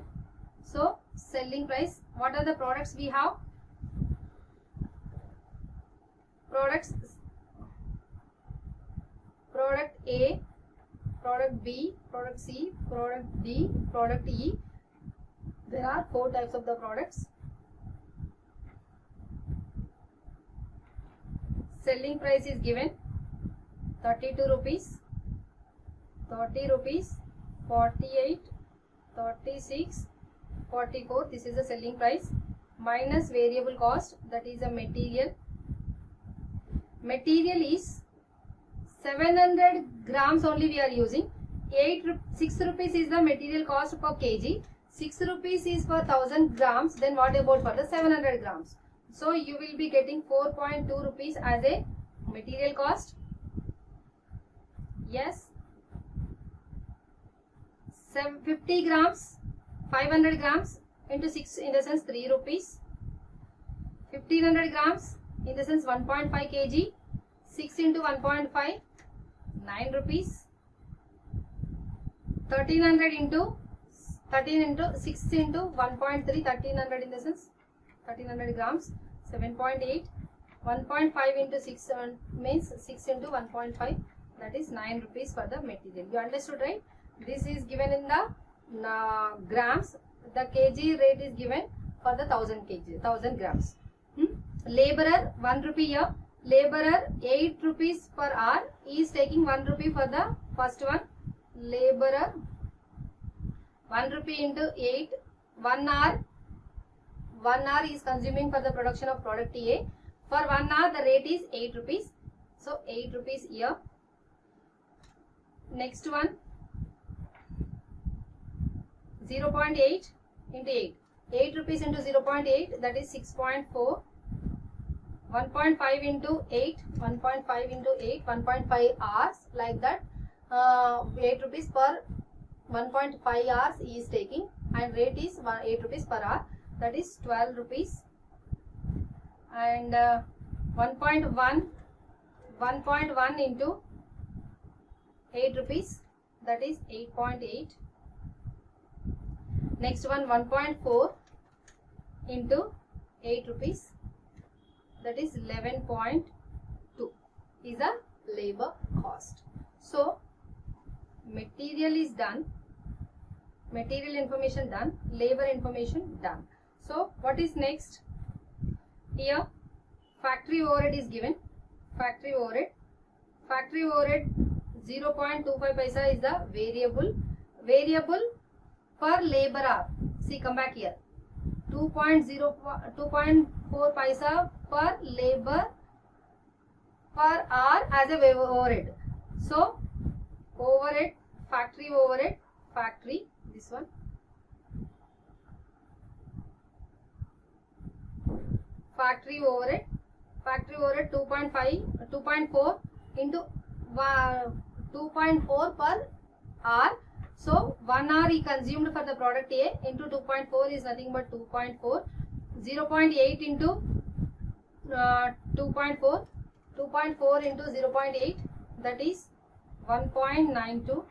So selling price, what are the products we have? Products, product A, product B, product C, product D, product E. There are 4 types of the products. Selling price is given 32 rupees, 30 rupees, 48, 36, 44. This is the selling price minus variable cost, that is the material. Material is 700 grams only we are using. 6 rupees is the material cost per kg. 6 rupees is for 1000 grams. Then what about for the 700 grams? So you will be getting 4.2 rupees as a material cost. Yes. 50 grams, 500 grams into 6 in the sense 3 rupees. 1500 grams in the sense 1.5 kg. 6 into 1.5, 9 rupees. 1300 into 13 into 6 into 1.3, 1300 in the sense 1300 grams, 7.8. 1.5 into 6 means 6 into 1.5, that is 9 rupees for the material. You understood, right? This is given in the grams. The kg rate is given for the 1000 grams. Laborer 1 rupee here. Laborer 8 rupees per hour. He is taking 1 rupee for the first one. Laborer 1 rupee into 8. 1 hour. 1 hour is consuming for the production of product A. For 1 hour the rate is 8 rupees. So 8 rupees here. Next one. 0.8 into 8. 8 rupees into 0.8, that is 6.4. 1.5 into 8. 1.5 into 8. 1.5 hours, like that. 8 rupees per 1.5 hours he is taking, and rate is 8 rupees per hour, that is 12 rupees. And 1.1 into 8 rupees, that is 8.8. Next one, 1.4 into 8 rupees, that is 11.2 is a labor cost. So material is done, material information done, labor information done. So what is next? Here factory overhead is given. Factory overhead 0.25 paisa is the variable per labor hour. See, come back here. 2.4 paisa per labor per hour as a overhead. So overhead, factory overhead, this one. Factory overhead 2.4 into 2.4 per hour. So 1 hour he consumed for the product A into 2.4 is nothing but 2.4. 0.8 into 2.4. 2.4 into 0.8, that is 1.92.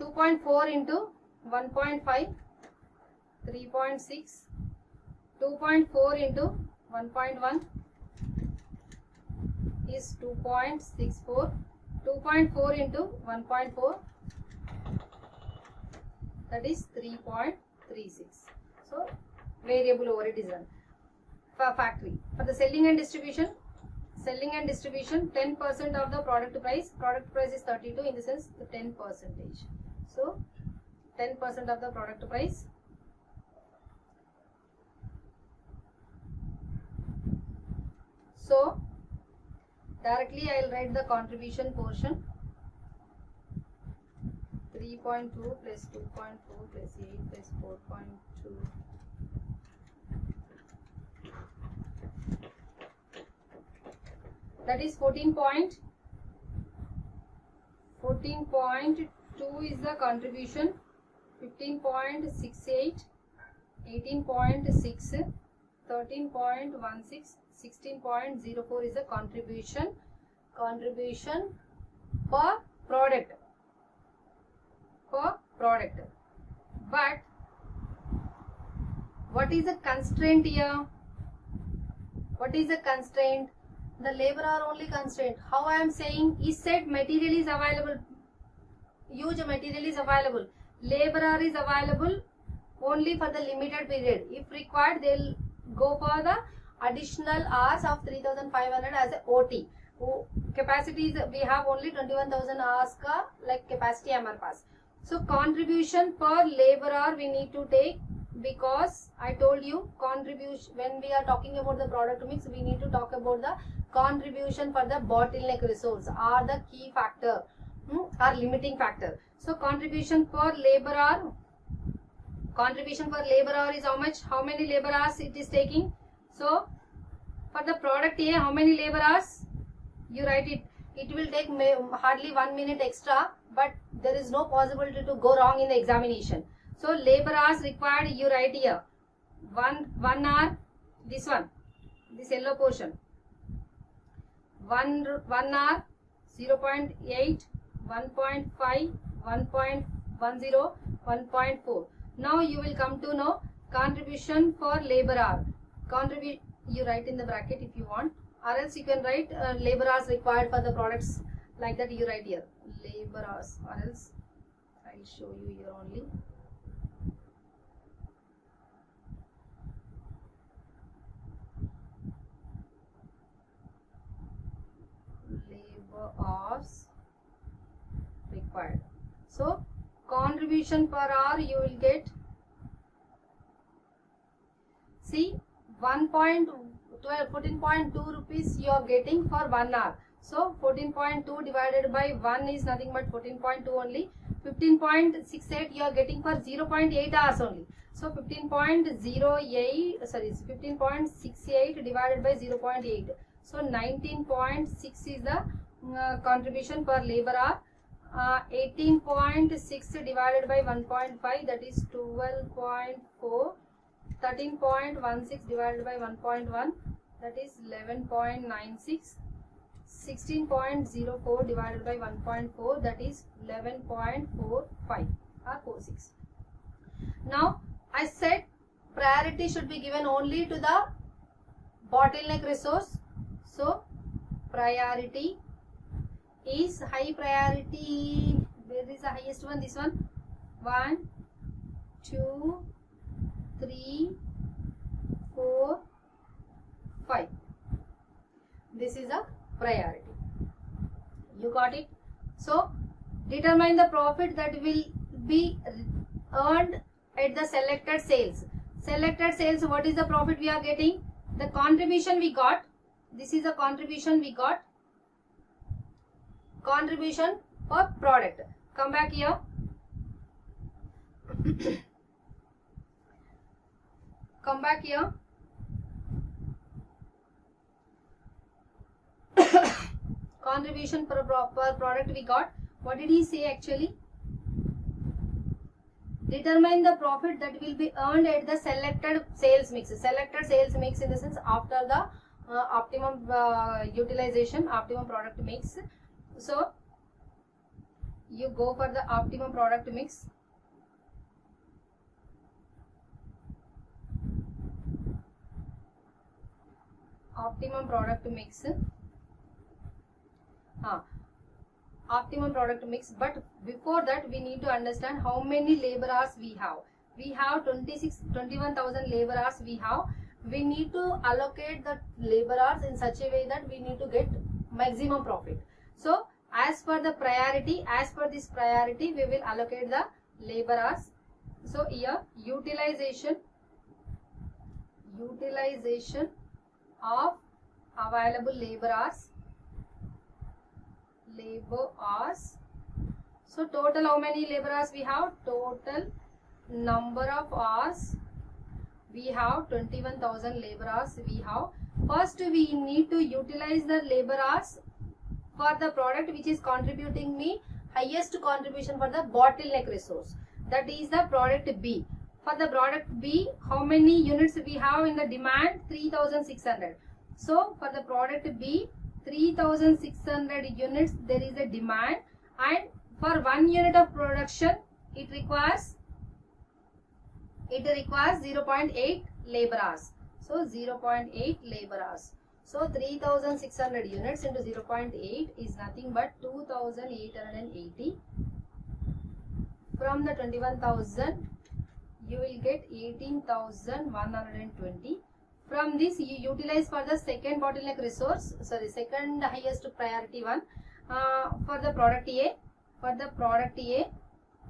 2.4 into 1.5, 3.6. 2.4 into 1.1, is 2.64. 2.4 into 1.4, that is 3.36. So variable overhead is done. For factory, for the selling and distribution, 10% of the product price is 32, in the sense the 10%. So 10% of the product price. So directly I will write the contribution portion. 3.2 plus 2.4 plus 8 plus 4.2. That is 14.2 is the contribution, 15.68, 18.6, 13.16, 16.04 is the contribution per product. But what is the constraint here? What is the constraint? The labor are only constraint. How I am saying? Is said material is available, huge material is available, laborer is available only for the limited period. If required, they will go for the additional hours of 3,500 as a OT. Capacity is, we have only 21,000 hours ka like capacity hammer pass. So contribution per laborer we need to take, because I told you contribution, when we are talking about the product mix, we need to talk about the contribution for the bottleneck resource are the key factor, or limiting factor. So contribution per laborer is how much? How many labor hours it is taking? So for the product A, how many labor hours? You write it. It will take hardly 1 minute extra, but there is no possibility to go wrong in the examination. So labor hours required, you write here. 1 hour, this yellow portion. 1 hour, 0.8, 1.5, 1.10, 1.4. Now you will come to know contribution for labor hour. You write in the bracket if you want, or else you can write labor hours required for the products, like that you write here labor hours, or else I will show you here only. Labor hours required. So contribution per hour you will get, see, 14.2 rupees you are getting for 1 hour. So 14.2 divided by 1 is nothing but 14.2 only. 15.68 you are getting for 0.8 hours only. So 15.68 divided by 0.8. So 19.6 is the contribution per labor hour. 18.6 divided by 1.5, that is 12.4. 13.16 divided by 1.1, that is 11.96. 16.04 divided by 1.4, that is 11.45 or 46. Now I said priority should be given only to the bottleneck resource. So priority is high priority. Where is the highest one? This one. 1, 2, 3, 4, 5. This is a priority. You got it? So determine the profit that will be earned at the selected sales. Selected sales, what is the profit we are getting? The contribution we got. This is the contribution we got. Contribution per product. Come back here. Come back here. Contribution per product we got. What did he say actually? Determine the profit that will be earned at the selected sales mix. Selected sales mix in the sense after the optimum utilization, optimum product mix. So you go for the optimum product mix. Optimum product mix. optimum product mix. But before that, we need to understand how many labor hours we have. We have 21,000 labor hours we have. We need to allocate the labor hours in such a way that we need to get maximum profit. So as per the priority, as per this priority, we will allocate the labor hours. So here utilization of available labor hours. So total how many labor hours we have? Total number of hours we have 21,000 labor hours we have. First we need to utilize the labor hours for the product which is contributing me highest contribution for the bottleneck resource. That is the product B. For the product B, how many units we have in the demand? 3,600. So for the product B, 3,600 units there is a demand, and for 1 unit of production it requires 0.8 labor hours. So 0.8 labor hours. So 3,600 units into 0.8 is nothing but 2,880. From the 21,000 you will get 18,120. From this you utilize for the second bottleneck resource, second highest priority one, for the product A. For the product A,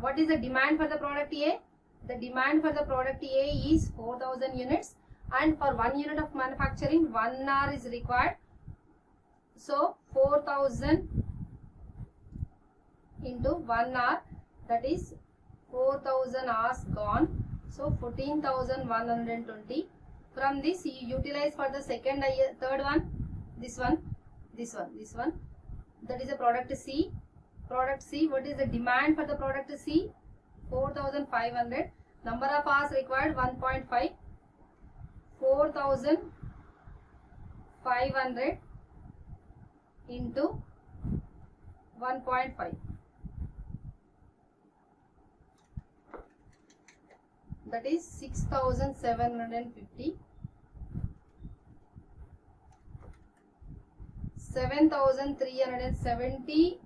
what is the demand for the product A? The demand for the product A is 4,000 units, and for 1 unit of manufacturing 1 hour is required. So 4,000 into 1 hour, that is 4,000 hours gone. So 14,120. From this you utilize for the third one, this one, that is a product C. Product C, what is the demand for the product C? 4,500. Number of hours required 1.5. 4,500 into 1.5. That is 6,750. 7,370.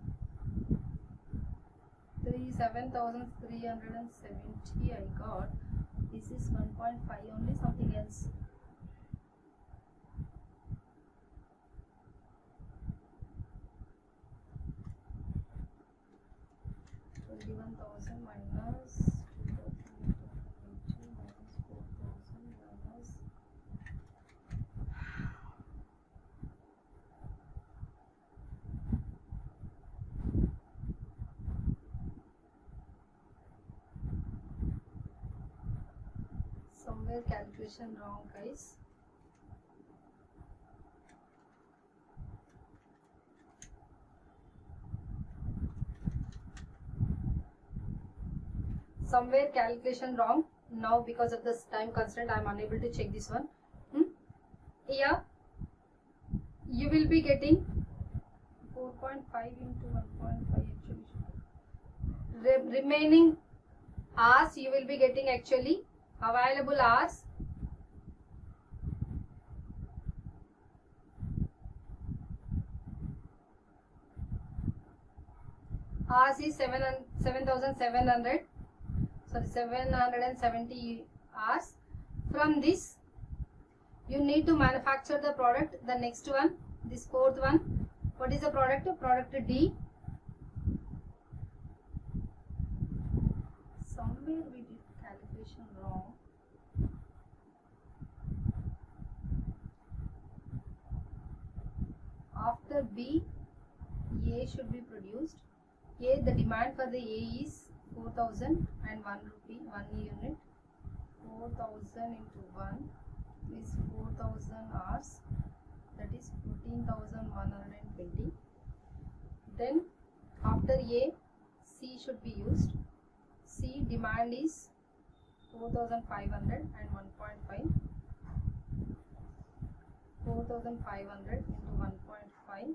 7,370 I got. This is 1.5 only, something else. Somewhere calculation wrong, guys. Somewhere calculation wrong. Now because of this time constraint I am unable to check this one. Here you will be getting 4.5 into 1.5 actually. Remaining hours you will be getting actually available hours. Hours is 7,700. Sorry, 770 hours. From this you need to manufacture the product. The next one, this fourth one, what is the product? Product D. Somewhere we did calculation wrong. After B, A should be produced. A, the demand for the A is 4,001 rupee, 1 unit. 4,000 into 1 is 4,000 hours. That is 14,120. Then after A, C should be used. C demand is 4,500 and 1.5. 4,500 into 1.5.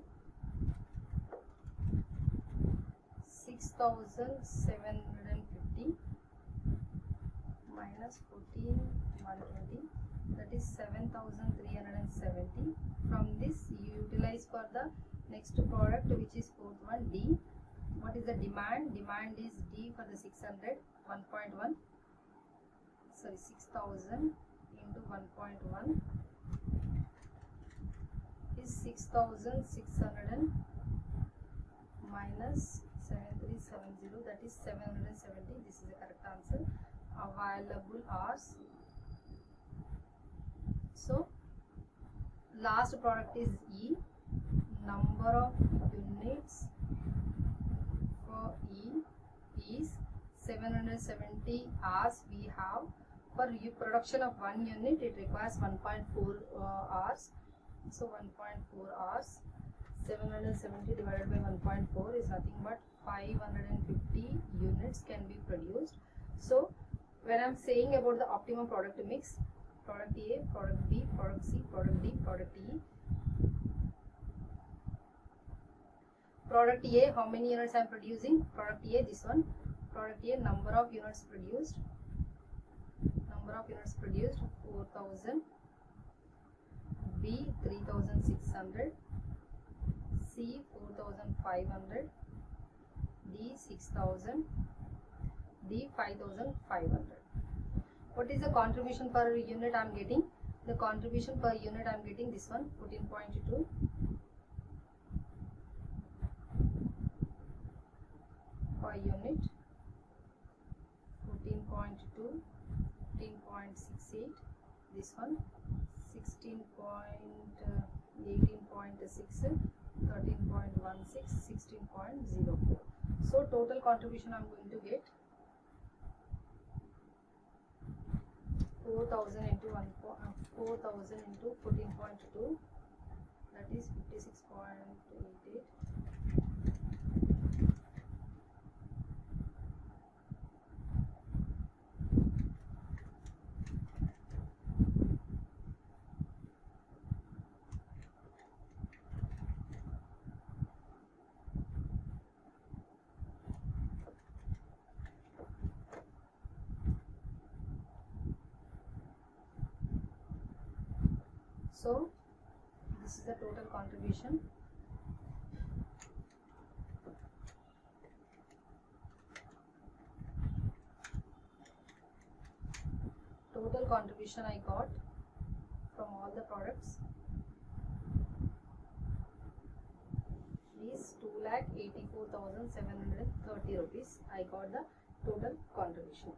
6,750 minus 14,120, that is 7,370. From this you utilize for the Next product, which is fourth one, D. What is the demand? Demand is D for the 600, 1.1, sorry, 6000 into 1.1 is 6600 minus 7370, that is 770. This is the correct answer. Available hours. So last product is E. Number of units for E is 770 hours we have. For production of 1 unit, it requires 1.4 hours. So 1.4 hours, 770 divided by 1.4 is nothing but 550 units can be produced. So when I'm saying about the optimum product mix, product A, product B, product C, product D, product E. Product A, how many units I am producing? Product A, this one. Product A, number of units produced. Number of units produced, 4000. B, 3600. C, 4500. D, 6000. D, 5500. What is the contribution per unit I am getting? The contribution per unit I am getting this one, 14.2. Per unit, 14.2, 15.68, this one 16. 18.6, 13.16, 16.04. So total contribution I am going to get 4000 into 4000 into 14.2, that is 56.88. So this is the total contribution. Total contribution I got from all the products is 2,84,730 rupees. I got the total contribution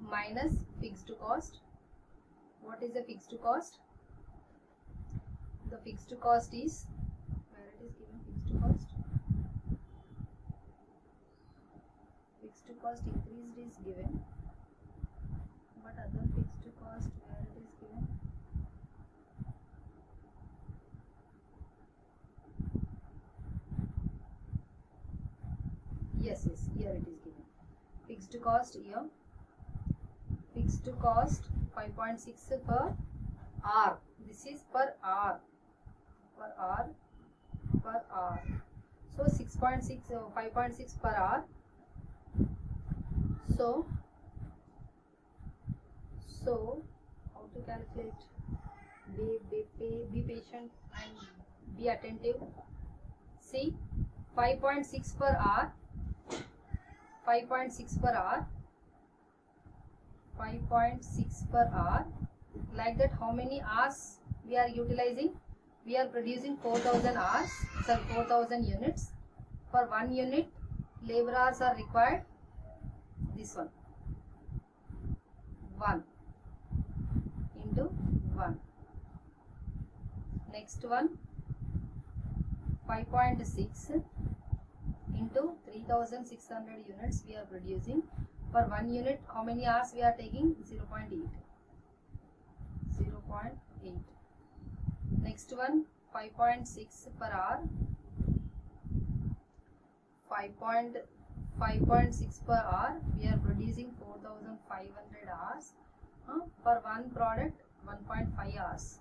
minus fixed cost. What is the fixed cost? The fixed cost is, where it is given fixed cost? Fixed cost increased is given, but other fixed cost where it is given? Yes, here it is given. Fixed cost here. Fixed cost 5.6 per hour. This is per hour. Per hour. Per hour. So 6.6, 5.6 per hour. So how to calculate? Be patient and be attentive. See, 5.6 per hour. 5.6 per hour. 5.6 per hour. Like that, how many hours we are utilizing? We are producing 4000 hours, sorry, 4000 units. For 1 unit, labor hours are required. This one, 1 into 1. Next one, 5.6 into 3600 units we are producing. For 1 unit, how many hours we are taking? 0.8. 0.8. Next one, 5.6 per hour. 5.6 per hour. We are producing 4500 hours. For one product, 1.5 hours.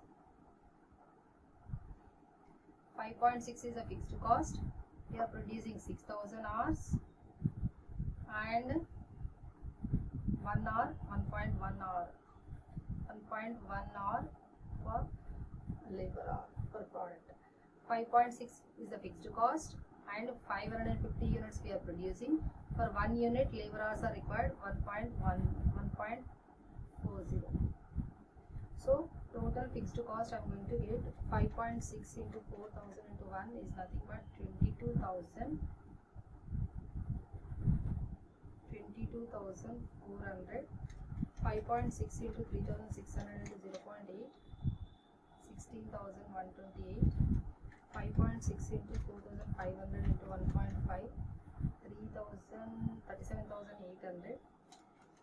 5.6 is a fixed cost. We are producing 6000 hours. And 1 hour, 1.1 hour. 1.1 hour for labor hour per product. 5.6 is the fixed cost, and 550 units we are producing. For 1 unit labor hours are required 1.40. So total fixed cost I am going to get 5.6 into 4,000 into 1 is nothing but 22,400. 5.6 into 3,600 into 0.8, 16,128. 5.6 into 4,500 into 1.5, 37,800.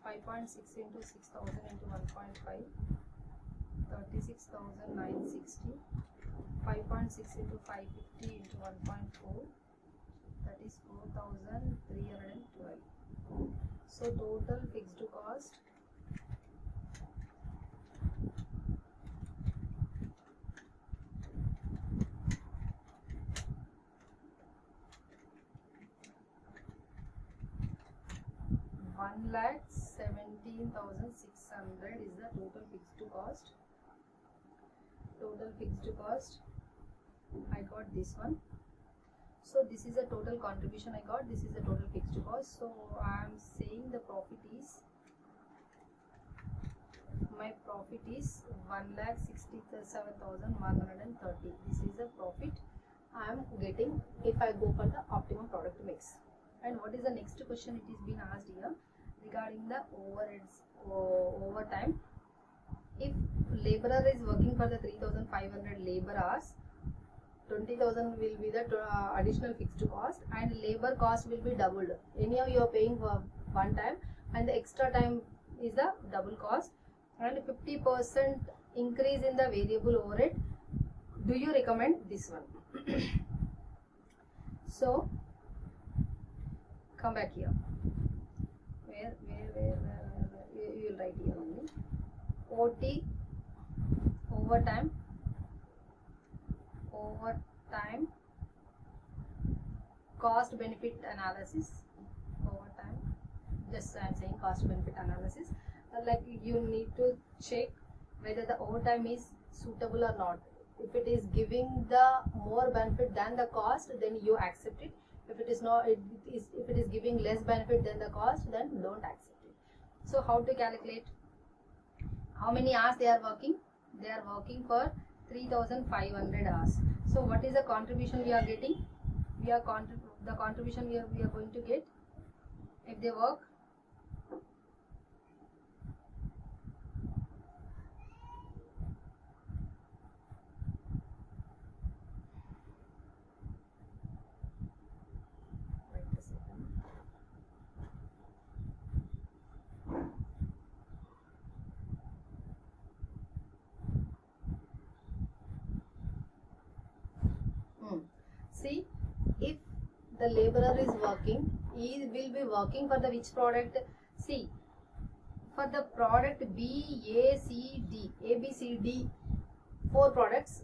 5.6 into 6,000 into 1.5, 36,960. 5.6 into 550 into 1.4, that is 4,312. So total fixed cost $1,17,600 is the total fixed cost. Total fixed cost I got this one. So this is the total contribution I got. This is the total fixed cost. So I am saying the profit is, my profit is 1,67,130. This is the profit I am getting if I go for the optimum product mix. And what is the next question it is been asked here regarding the overheads, overtime. If laborer is working for the 3,500 labor hours, 20,000 will be the additional fixed cost, and labor cost will be doubled. Anyhow you are paying for one time, and the extra time is the double cost, and 50% increase in the variable overhead. Do you recommend this one? So come back here. Where you will write here only. OT, overtime, cost benefit analysis. Overtime, just I am saying cost benefit analysis. Like you need to check whether the overtime is suitable or not. If it is giving the more benefit than the cost, then you accept it. If it is not, if it is giving less benefit than the cost, then don't accept it. So how to calculate? How many hours they are working? They are working for 3,500 hours. So what is the contribution we are getting? The contribution we are going to get if they work. See, if the laborer is working, he will be working for the which product? See, for the product B, A, C, D, A, B, C, D, 4 products.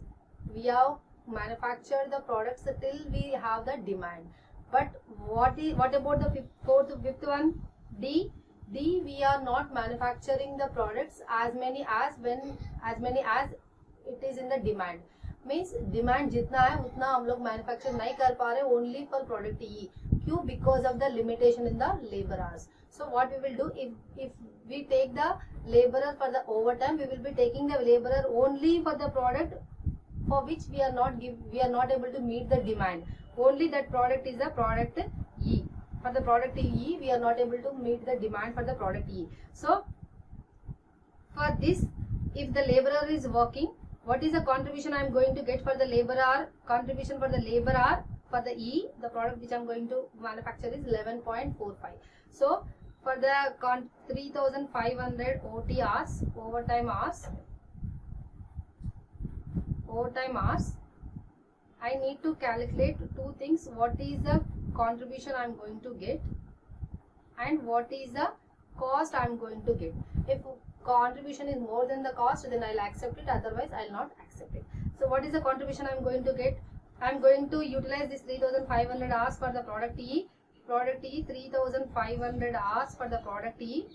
We have manufactured the products till we have the demand. But what about the fifth one? D, we are not manufacturing the products as many as it is in the demand. Means demand जितना है उतना हम लोग manufacture नहीं कर पा रहे only for product E. क्यों? Because of the limitation in the labour hours. So what we will do, if we take the laborer for the overtime, we will be taking the laborer only for the product for which we are not able to meet the demand. Only that product is the product E. For the product E, we are not able to meet the demand for the product E. So for this, if the laborer is working, what is the contribution I am going to get for the labor hour? Contribution for the labor hour for the E, the product which I am going to manufacture is 11.45. So for the 3,500 OT hours, overtime hours, I need to calculate two things. What is the contribution I am going to get, and what is the cost I am going to get. If contribution is more than the cost, then I'll accept it, otherwise I'll not accept it. So what is the contribution I'm going to get? I'm going to utilize this 3,500 hours for the product E. 3,500 hours for the product E.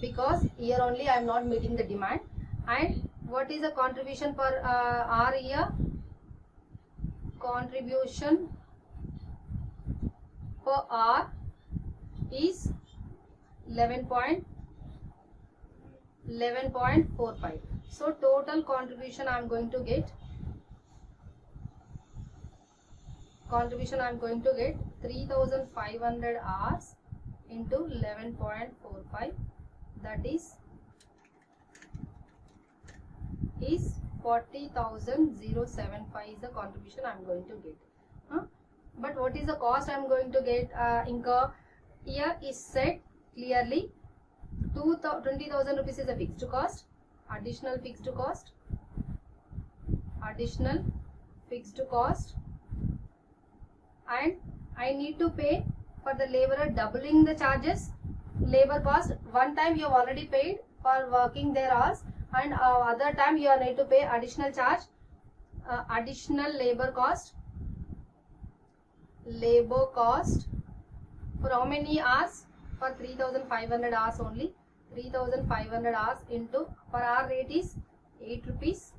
Because here only I am not meeting the demand, and What is the contribution per hour here? Contribution per hour is 11.45. So total contribution I am going to get 3,500 hours into 11.45, that is 40,075 is the contribution I am going to get. But what is the cost I am going to get incur? Here is said clearly 20,000 rupees is a fixed cost, additional fixed cost, and I need to pay for the laborer doubling the charges, labor cost. One time you have already paid for working their hours, and other time you need to pay additional charge, additional labor cost for how many hours? For 3,500 hours only. 3,500 hours into per hour rate is 8 rupees.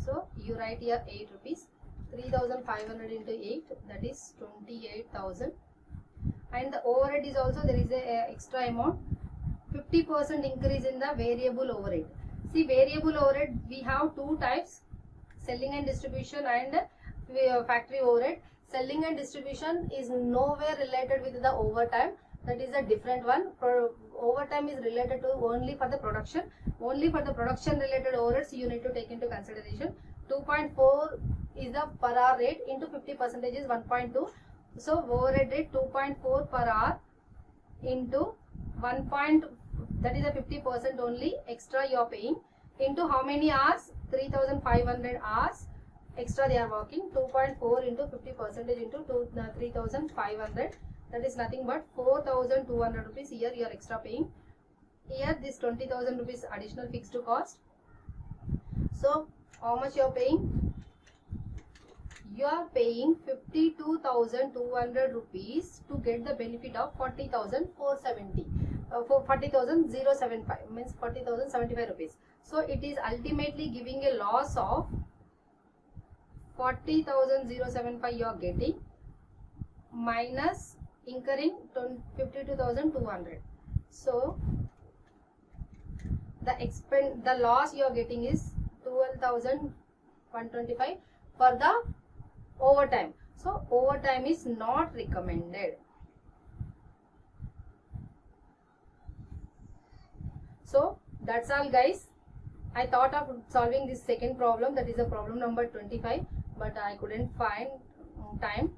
So you write here 8 rupees. 3,500 into 8, that is 28,000. And the overhead is also, there is a extra amount, 50% increase in the variable overhead. See, variable overhead we have two types, selling and distribution and factory overhead. Selling and distribution is nowhere related with the overtime. That is a different one. Overtime is related to only for the production. Only for the production related overheads you need to take into consideration. 2.4 is the per hour rate into 50% is 1.2. So overhead rate 2.4 per hour into 1. That is a 50% only extra you are paying, into how many hours? 3,500 hours extra they are working. 2.4 into 50% into 3,500, that is nothing but 4,200 rupees here you are extra paying. Here this 20,000 rupees additional fixed cost. So how much you are paying? You are paying 52,200 rupees to get the benefit of 40,470. For 40,075 means 40,075 rupees. So it is ultimately giving a loss of 40,075 you are getting, minus incurring 52,200. So the loss you are getting is 12,125 for the overtime. So overtime is not recommended. So that's all guys. I thought of solving this second problem, that is a problem number 25, but I couldn't find time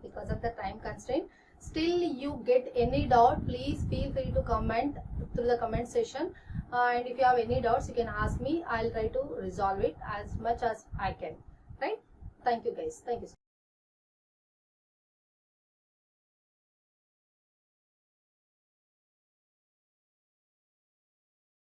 because of the time constraint. Still you get any doubt, please feel free to comment through the comment section, and if you have any doubts you can ask me. I'll try to resolve it as much as I can. Right? Thank you guys. Thank you.